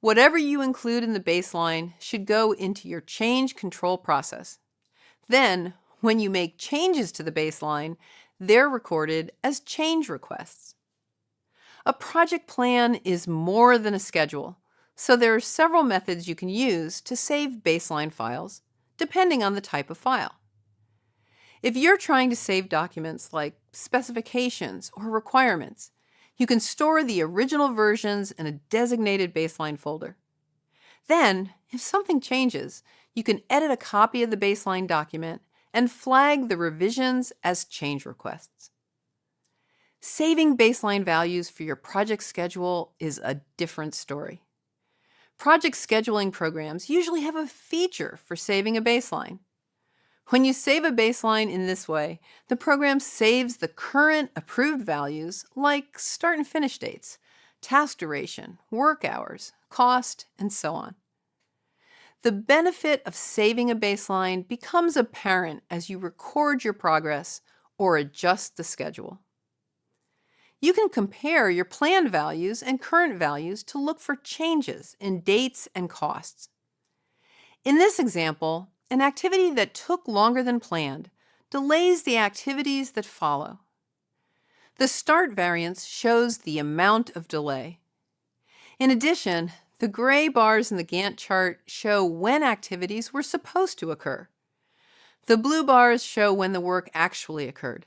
Whatever you include in the baseline should go into your change control process. Then, when you make changes to the baseline, they're recorded as change requests. A project plan is more than a schedule, so there are several methods you can use to save baseline files, depending on the type of file. If you're trying to save documents like specifications or requirements, you can store the original versions in a designated baseline folder. Then, if something changes, you can edit a copy of the baseline document and flag the revisions as change requests. Saving baseline values for your project schedule is a different story. Project scheduling programs usually have a feature for saving a baseline. When you save a baseline in this way, the program saves the current approved values like start and finish dates, task duration, work hours, cost, and so on. The benefit of saving a baseline becomes apparent as you record your progress or adjust the schedule. You can compare your planned values and current values to look for changes in dates and costs. In this example, an activity that took longer than planned delays the activities that follow. The start variance shows the amount of delay. In addition, the gray bars in the Gantt chart show when activities were supposed to occur. The blue bars show when the work actually occurred.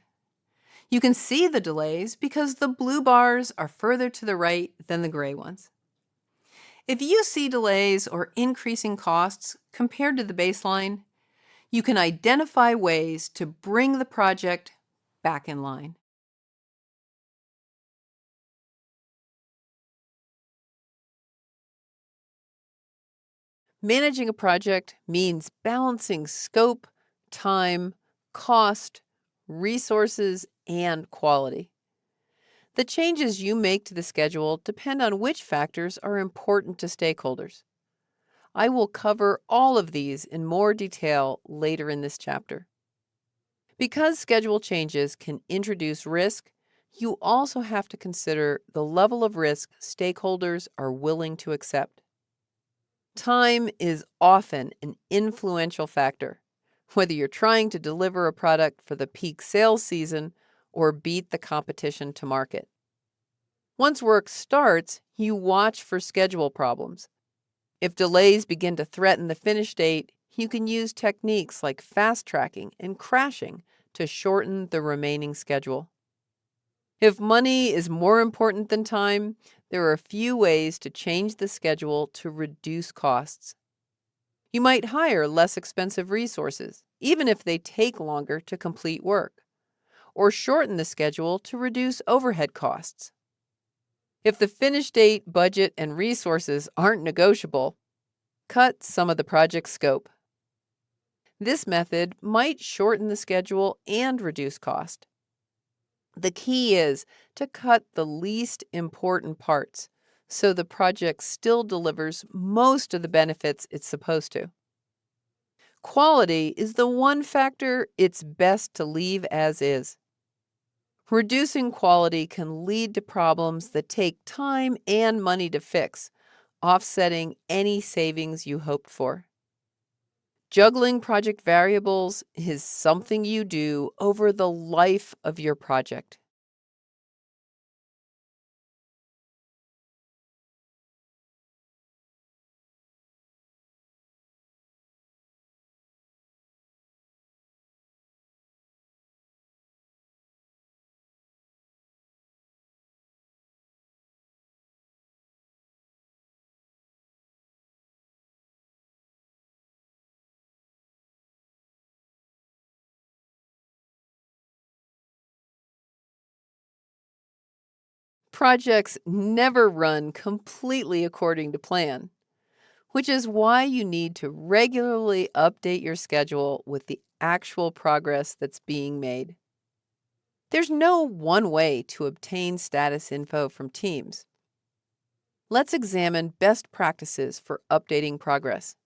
You can see the delays because the blue bars are further to the right than the gray ones. If you see delays or increasing costs compared to the baseline, you can identify ways to bring the project back in line. Managing a project means balancing scope, time, cost, resources, and quality. The changes you make to the schedule depend on which factors are important to stakeholders. I will cover all of these in more detail later in this chapter. Because schedule changes can introduce risk, you also have to consider the level of risk stakeholders are willing to accept. Time is often an influential factor, whether you're trying to deliver a product for the peak sales season or beat the competition to market. Once work starts, you watch for schedule problems. If delays begin to threaten the finish date, you can use techniques like fast tracking and crashing to shorten the remaining schedule. If money is more important than time, there are a few ways to change the schedule to reduce costs. You might hire less expensive resources, even if they take longer to complete work, or shorten the schedule to reduce overhead costs. If the finish date, budget, and resources aren't negotiable, cut some of the project scope. This method might shorten the schedule and reduce cost. The key is to cut the least important parts so the project still delivers most of the benefits it's supposed to. Quality is the one factor it's best to leave as is. Reducing quality can lead to problems that take time and money to fix, offsetting any savings you hoped for. Juggling project variables is something you do over the life of your project. Projects never run completely according to plan, which is why you need to regularly update your schedule with the actual progress that's being made. There's no one way to obtain status info from teams. Let's examine best practices for updating progress.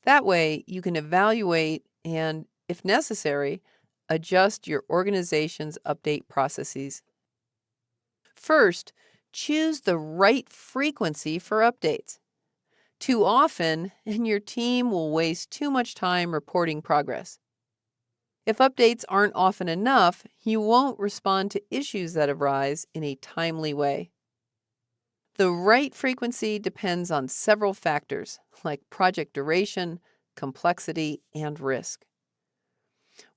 That way, you can evaluate and, if necessary, adjust your organization's update processes. First, choose the right frequency for updates. Too often, and your team will waste too much time reporting progress. If updates aren't often enough, you won't respond to issues that arise in a timely way. The right frequency depends on several factors like project duration, complexity, and risk.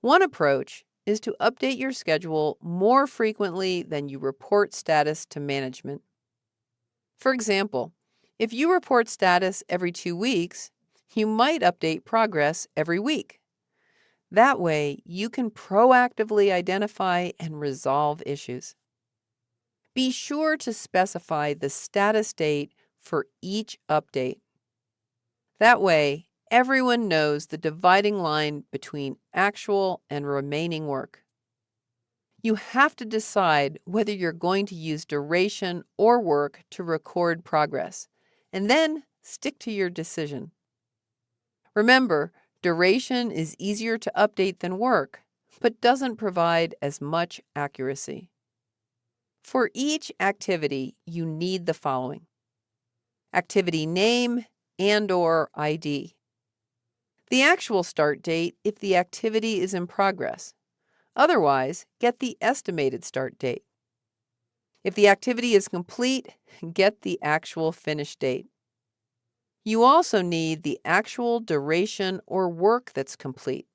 One approach is to update your schedule more frequently than you report status to management. For example, if you report status every 2 weeks, you might update progress every week. That way, you can proactively identify and resolve issues. Be sure to specify the status date for each update. That way, everyone knows the dividing line between actual and remaining work. You have to decide whether you're going to use duration or work to record progress, and then stick to your decision. Remember, duration is easier to update than work, but doesn't provide as much accuracy. For each activity, you need the following: activity name and/or ID. The actual start date if the activity is in progress. Otherwise, get the estimated start date. If the activity is complete, get the actual finish date. You also need the actual duration or work that's complete.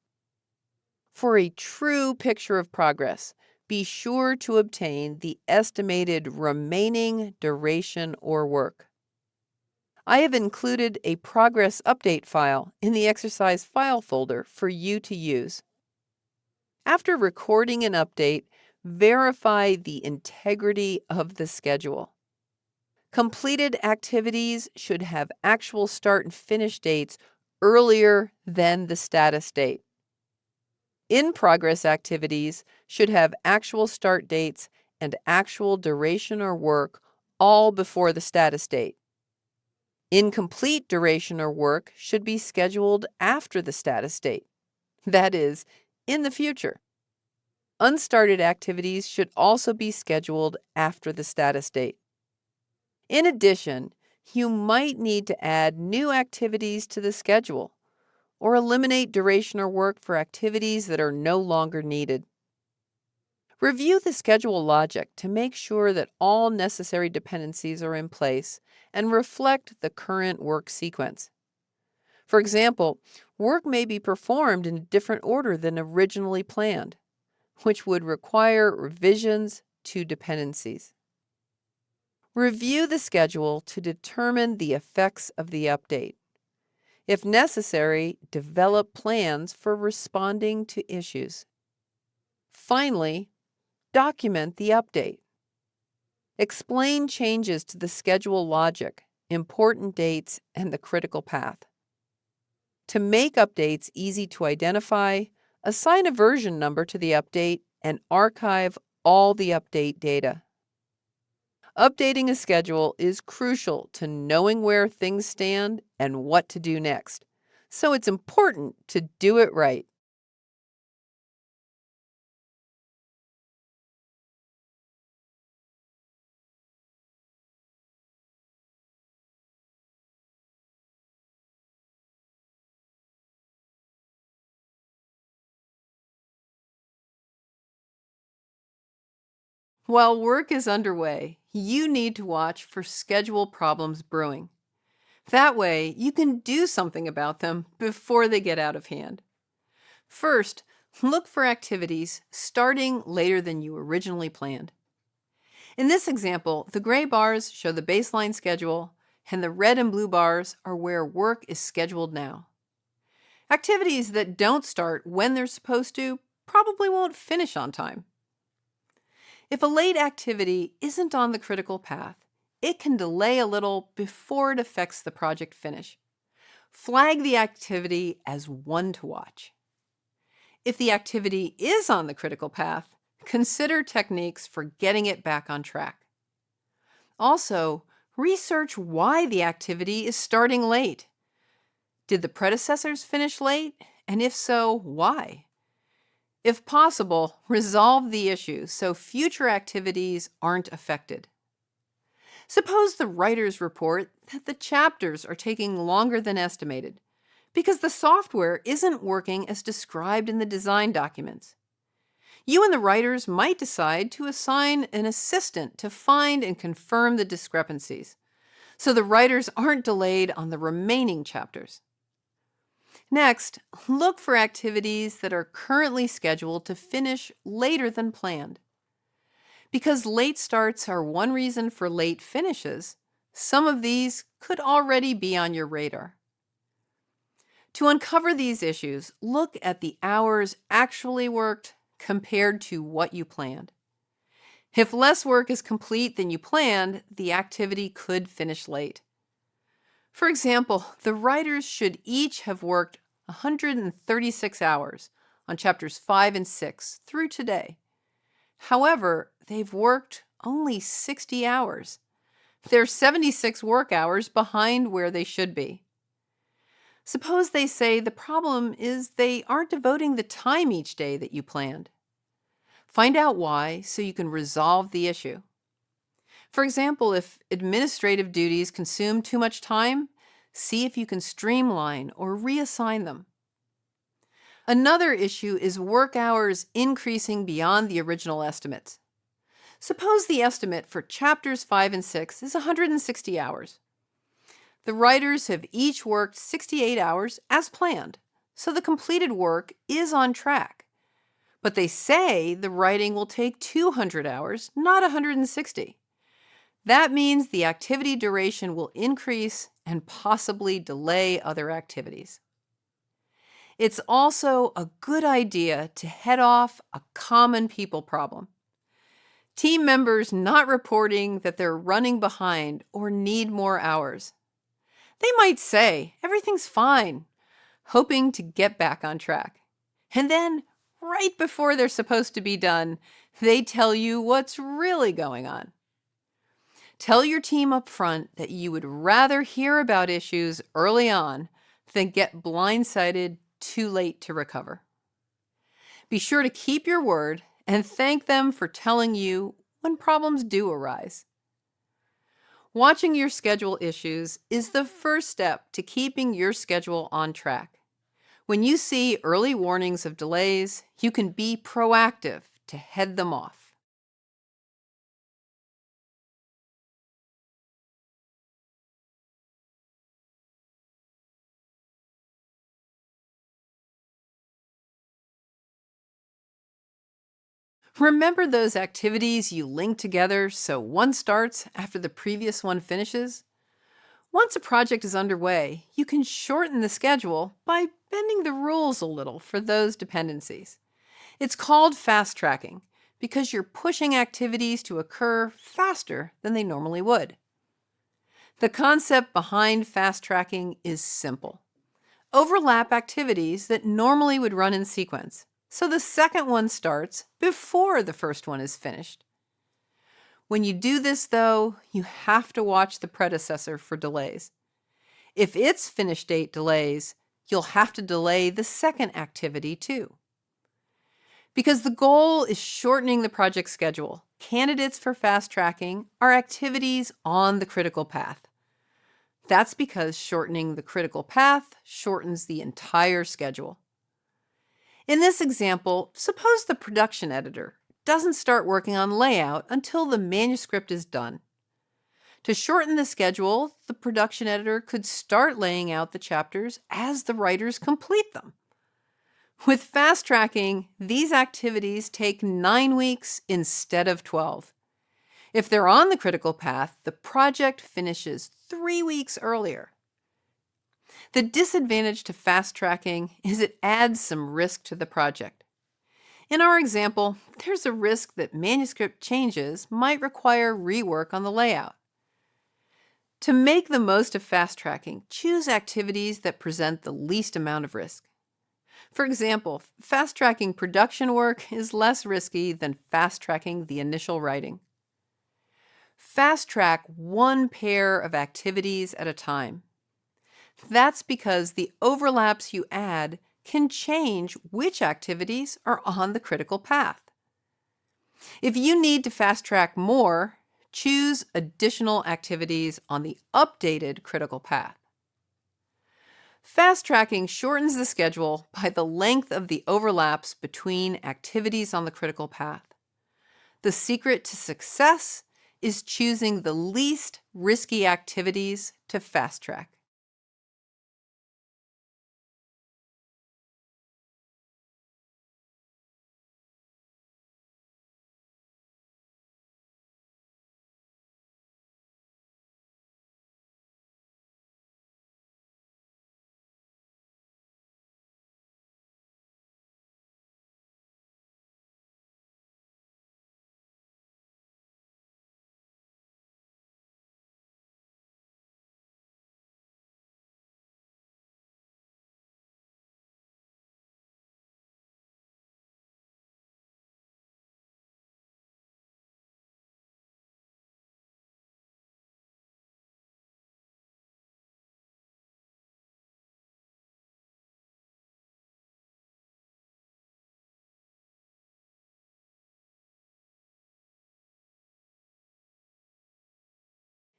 For a true picture of progress, be sure to obtain the estimated remaining duration or work. I have included a progress update file in the exercise file folder for you to use. After recording an update, verify the integrity of the schedule. Completed activities should have actual start and finish dates earlier than the status date. In-progress activities should have actual start dates and actual duration or work all before the status date. Incomplete duration or work should be scheduled after the status date, that is, in the future. Unstarted activities should also be scheduled after the status date. In addition, you might need to add new activities to the schedule or eliminate duration or work for activities that are no longer needed. Review the schedule logic to make sure that all necessary dependencies are in place and reflect the current work sequence. For example, work may be performed in a different order than originally planned, which would require revisions to dependencies. Review the schedule to determine the effects of the update. If necessary, develop plans for responding to issues. Finally, document the update. Explain changes to the schedule logic, important dates, and the critical path. To make updates easy to identify, assign a version number to the update and archive all the update data. Updating a schedule is crucial to knowing where things stand and what to do next, so it's important to do it right. While work is underway, you need to watch for schedule problems brewing. That way, you can do something about them before they get out of hand. First, look for activities starting later than you originally planned. In this example, the gray bars show the baseline schedule, and the red and blue bars are where work is scheduled now. Activities that don't start when they're supposed to probably won't finish on time. If a late activity isn't on the critical path, it can delay a little before it affects the project finish. Flag the activity as one to watch. If the activity is on the critical path, consider techniques for getting it back on track. Also, research why the activity is starting late. Did the predecessors finish late? And if so, why? If possible, resolve the issue so future activities aren't affected. Suppose the writers report that the chapters are taking longer than estimated because the software isn't working as described in the design documents. You and the writers might decide to assign an assistant to find and confirm the discrepancies, so the writers aren't delayed on the remaining chapters. Next, look for activities that are currently scheduled to finish later than planned. Because late starts are one reason for late finishes, some of these could already be on your radar. To uncover these issues, look at the hours actually worked compared to what you planned. If less work is complete than you planned, the activity could finish late. For example, the writers should each have worked 136 hours on chapters 5 and 6 through today. However, they've worked only 60 hours. They're 76 work hours behind where they should be. Suppose they say the problem is they aren't devoting the time each day that you planned. Find out why so you can resolve the issue. For example, if administrative duties consume too much time, see if you can streamline or reassign them. Another issue is work hours increasing beyond the original estimates. Suppose the estimate for chapters 5 and 6 is 160 hours. The writers have each worked 68 hours as planned, so the completed work is on track. But they say the writing will take 200 hours, not 160. That means the activity duration will increase and possibly delay other activities. It's also a good idea to head off a common people problem. Team members not reporting that they're running behind or need more hours. They might say, everything's fine, hoping to get back on track. And then, right before they're supposed to be done, they tell you what's really going on. Tell your team up front that you would rather hear about issues early on than get blindsided too late to recover. Be sure to keep your word and thank them for telling you when problems do arise. Watching your schedule issues is the first step to keeping your schedule on track. When you see early warnings of delays, you can be proactive to head them off. Remember those activities you link together so one starts after the previous one finishes? Once a project is underway, you can shorten the schedule by bending the rules a little for those dependencies. It's called fast tracking because you're pushing activities to occur faster than they normally would. The concept behind fast tracking is simple. overlap activities that normally would run in sequence, so the second one starts before the first one is finished. When you do this, though, you have to watch the predecessor for delays. If its finish date delays, you'll have to delay the second activity too. Because the goal is shortening the project schedule, candidates for fast tracking are activities on the critical path. That's because shortening the critical path shortens the entire schedule. In this example, suppose the production editor doesn't start working on layout until the manuscript is done. To shorten the schedule, the production editor could start laying out the chapters as the writers complete them. With fast tracking, these activities take 9 weeks instead of 12. If they're on the critical path, the project finishes 3 weeks earlier. The disadvantage to fast tracking is it adds some risk to the project. In our example, there's a risk that manuscript changes might require rework on the layout. To make the most of fast tracking, choose activities that present the least amount of risk. For example, fast tracking production work is less risky than fast tracking the initial writing. Fast track one pair of activities at a time. That's because the overlaps you add can change which activities are on the critical path. If you need to fast track more, choose additional activities on the updated critical path. Fast tracking shortens the schedule by the length of the overlaps between activities on the critical path. The secret to success is choosing the least risky activities to fast track.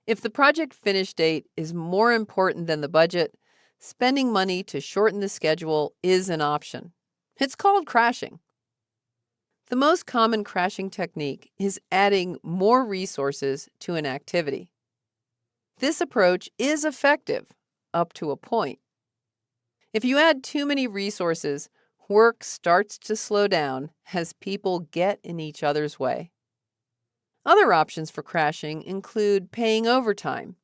If the project finish date is more important than the budget, spending money to shorten the schedule is an option. It's called crashing. The most common crashing technique is adding more resources to an activity. This approach is effective up to a point. If you add too many resources, work starts to slow down as people get in each other's way. Other options for crashing include paying overtime,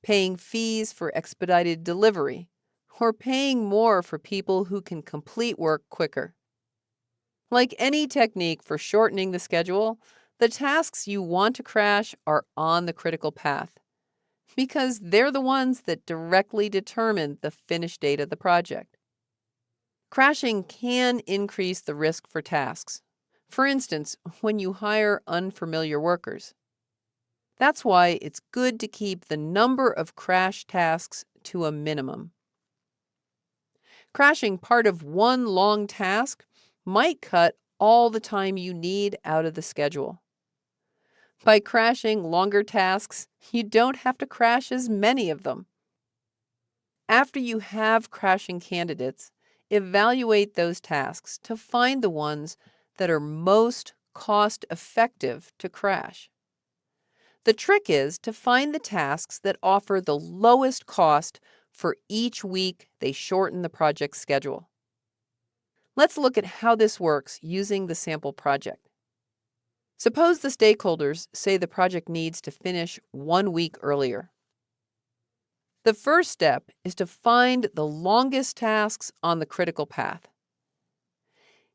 paying fees for expedited delivery, or paying more for people who can complete work quicker. Like any technique for shortening the schedule, the tasks you want to crash are on the critical path because they're the ones that directly determine the finish date of the project. Crashing can increase the risk for tasks. For instance, when you hire unfamiliar workers. That's why it's good to keep the number of crash tasks to a minimum. Crashing part of one long task might cut all the time you need out of the schedule. By crashing longer tasks, you don't have to crash as many of them. After you have crashing candidates, evaluate those tasks to find the ones that are most cost-effective to crash. The trick is to find the tasks that offer the lowest cost for each week they shorten the project schedule. Let's look at how this works using the sample project. Suppose the stakeholders say the project needs to finish 1 week earlier. The first step is to find the longest tasks on the critical path.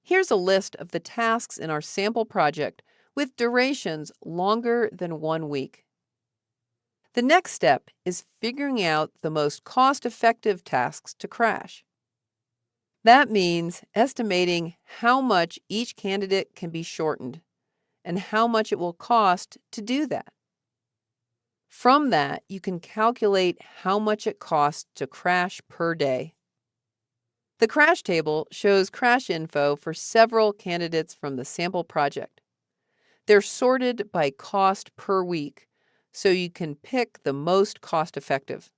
Here's a list of the tasks in our sample project with durations longer than 1 week. The next step is figuring out the most cost-effective tasks to crash. That means estimating how much each candidate can be shortened and how much it will cost to do that. From that, you can calculate how much it costs to crash per day. The crash table shows crash info for several candidates from the sample project. They're sorted by cost per week, so you can pick the most cost-effective.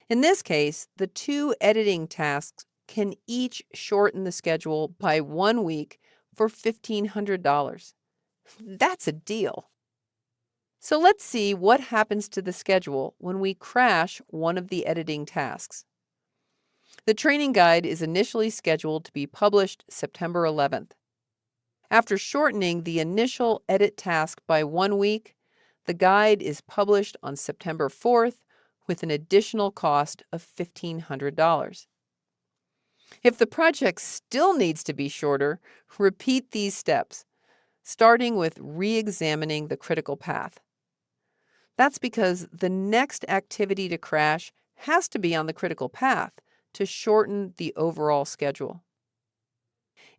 In this case, the 2 editing tasks can each shorten the schedule by 1 week for $1,500. That's a deal. So let's see what happens to the schedule when we crash one of the editing tasks. The training guide is initially scheduled to be published September 11th. After shortening the initial edit task by 1 week, the guide is published on September 4th with an additional cost of $1,500. If the project still needs to be shorter, repeat these steps, starting with re-examining the critical path. That's because the next activity to crash has to be on the critical path to shorten the overall schedule.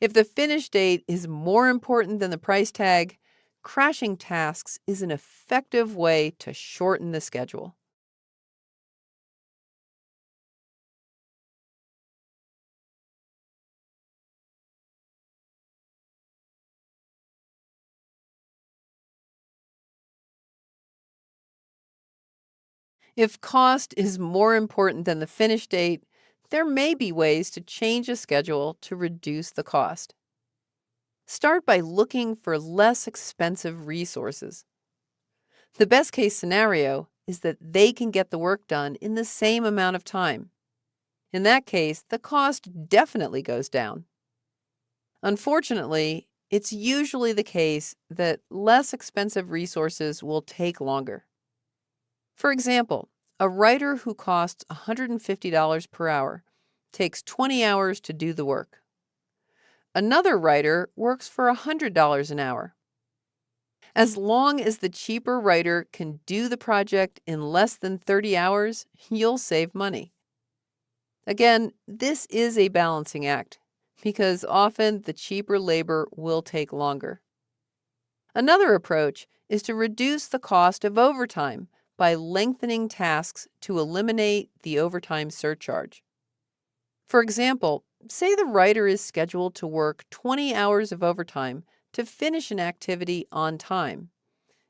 If the finish date is more important than the price tag, crashing tasks is an effective way to shorten the schedule. If cost is more important than the finish date, there may be ways to change a schedule to reduce the cost. Start by looking for less expensive resources. The best case scenario is that they can get the work done in the same amount of time. In that case, the cost definitely goes down. Unfortunately, it's usually the case that less expensive resources will take longer. For example, a writer who costs $150 per hour takes 20 hours to do the work. Another writer works for $100 an hour. As long as the cheaper writer can do the project in less than 30 hours, you'll save money. Again, this is a balancing act because often the cheaper labor will take longer. Another approach is to reduce the cost of overtime by lengthening tasks to eliminate the overtime surcharge. For example, say the writer is scheduled to work 20 hours of overtime to finish an activity on time,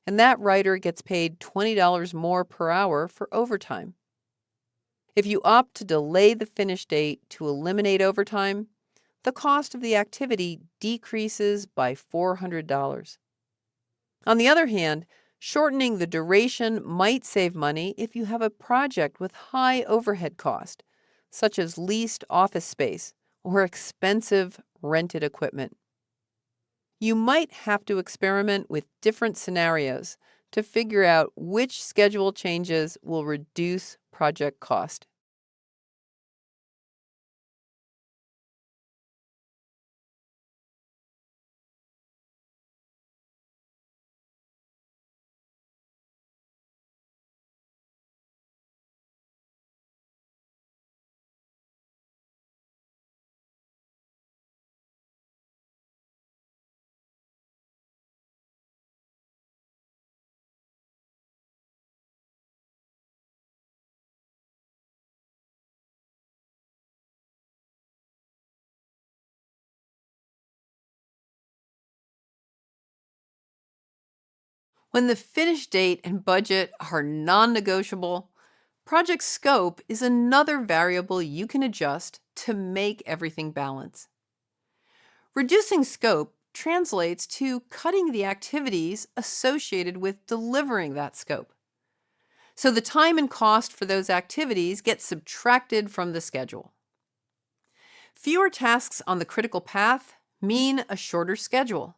and that writer gets paid $20 more per hour for overtime. If you opt to delay the finish date to eliminate overtime, the cost of the activity decreases by $400. On the other hand, shortening the duration might save money if you have a project with high overhead cost, such as leased office space or expensive rented equipment. You might have to experiment with different scenarios to figure out which schedule changes will reduce project cost. When the finish date and budget are non-negotiable, project scope is another variable you can adjust to make everything balance. Reducing scope translates to cutting the activities associated with delivering that scope. So the time and cost for those activities get subtracted from the schedule. Fewer tasks on the critical path mean a shorter schedule.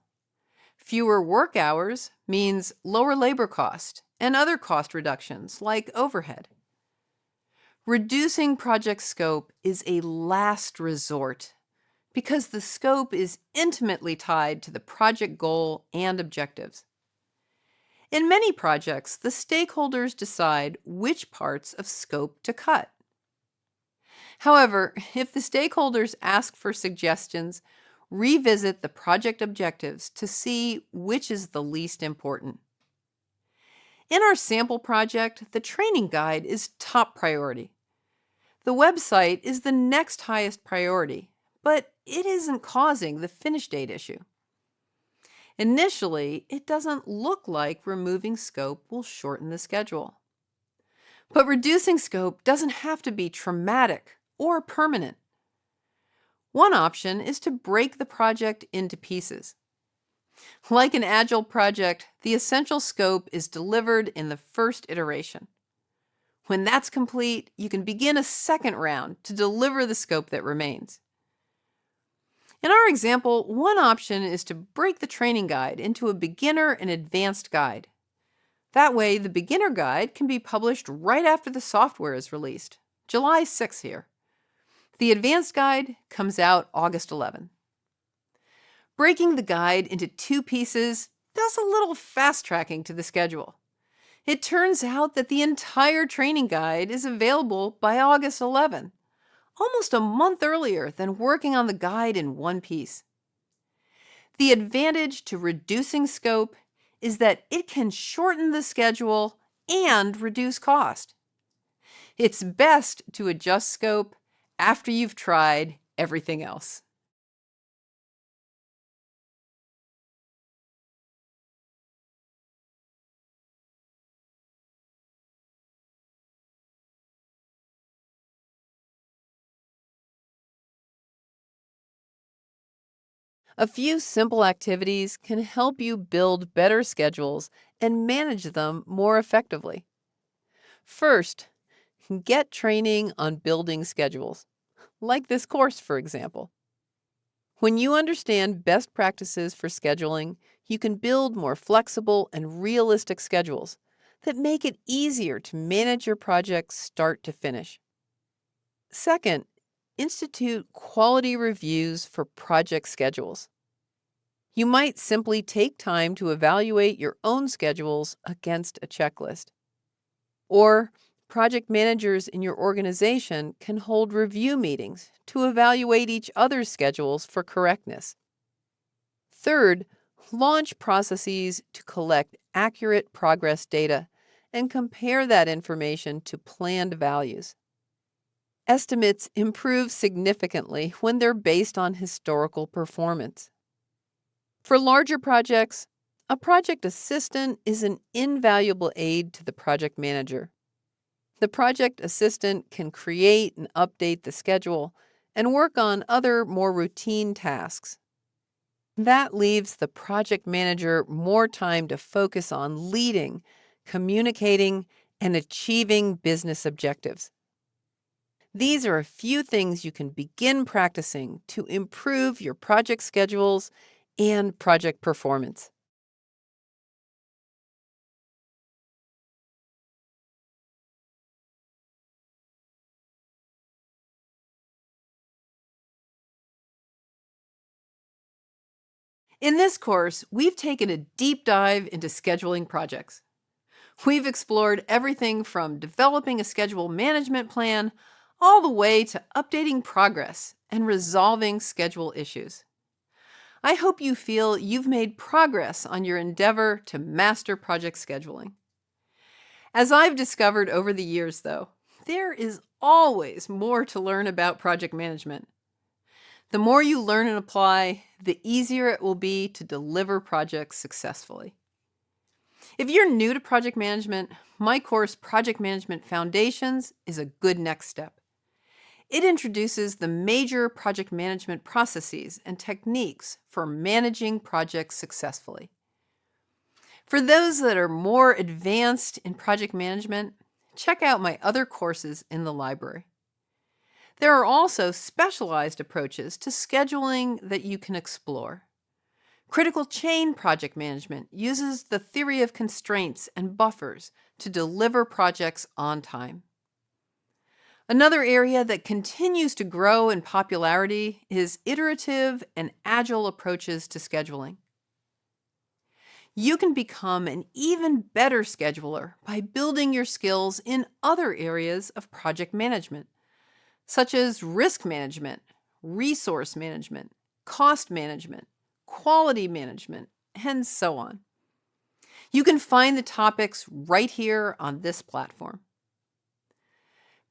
Fewer work hours means lower labor cost and other cost reductions like overhead. Reducing project scope is a last resort because the scope is intimately tied to the project goal and objectives. In many projects, the stakeholders decide which parts of scope to cut. However, if the stakeholders ask for suggestions, revisit the project objectives to see which is the least important. In our sample project, the training guide is top priority. The website is the next highest priority, but it isn't causing the finish date issue. Initially, it doesn't look like removing scope will shorten the schedule. But reducing scope doesn't have to be traumatic or permanent. One option is to break the project into pieces. Like an agile project, the essential scope is delivered in the first iteration. When that's complete, you can begin a second round to deliver the scope that remains. In our example, one option is to break the training guide into a beginner and advanced guide. That way, the beginner guide can be published right after the software is released, July 6 here. The advanced guide comes out August 11. Breaking the guide into two pieces does a little fast-tracking to the schedule. It turns out that the entire training guide is available by August 11, almost a month earlier than working on the guide in one piece. The advantage to reducing scope is that it can shorten the schedule and reduce cost. It's best to adjust scope after you've tried everything else. A few simple activities can help you build better schedules and manage them more effectively. First, get training on building schedules, like this course, for example. When you understand best practices for scheduling, you can build more flexible and realistic schedules that make it easier to manage your projects start to finish. Second, institute quality reviews for project schedules. You might simply take time to evaluate your own schedules against a checklist. Or project managers in your organization can hold review meetings to evaluate each other's schedules for correctness. Third, launch processes to collect accurate progress data and compare that information to planned values. Estimates improve significantly when they're based on historical performance. For larger projects, a project assistant is an invaluable aid to the project manager. The project assistant can create and update the schedule and work on other more routine tasks. That leaves the project manager more time to focus on leading, communicating, and achieving business objectives. These are a few things you can begin practicing to improve your project schedules and project performance. In this course, we've taken a deep dive into scheduling projects. We've explored everything from developing a schedule management plan all the way to updating progress and resolving schedule issues. I hope you feel you've made progress on your endeavor to master project scheduling. As I've discovered over the years, though, there is always more to learn about project management. The more you learn and apply, the easier it will be to deliver projects successfully. If you're new to project management, my course, Project Management Foundations, is a good next step. It introduces the major project management processes and techniques for managing projects successfully. For those that are more advanced in project management, check out my other courses in the library. There are also specialized approaches to scheduling that you can explore. Critical chain project management uses the theory of constraints and buffers to deliver projects on time. Another area that continues to grow in popularity is iterative and agile approaches to scheduling. You can become an even better scheduler by building your skills in other areas of project management, such as risk management, resource management, cost management, quality management, and so on. You can find the topics right here on this platform.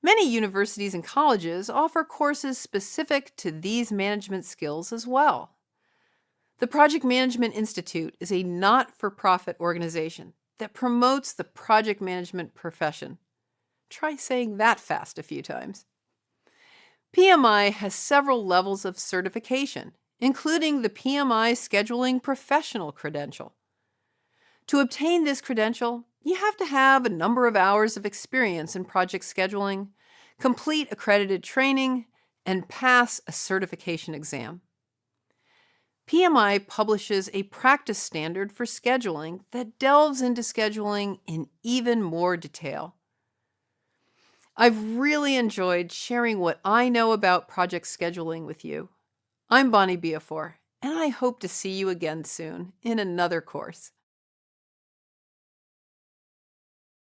Many universities and colleges offer courses specific to these management skills as well. The Project Management Institute is a not-for-profit organization that promotes the project management profession. Try saying that fast a few times. PMI has several levels of certification, including the PMI Scheduling Professional Credential. To obtain this credential, you have to have a number of hours of experience in project scheduling, complete accredited training, and pass a certification exam. PMI publishes a practice standard for scheduling that delves into scheduling in even more detail. I've really enjoyed sharing what I know about project scheduling with you. I'm Bonnie Biafor, and I hope to see you again soon in another course.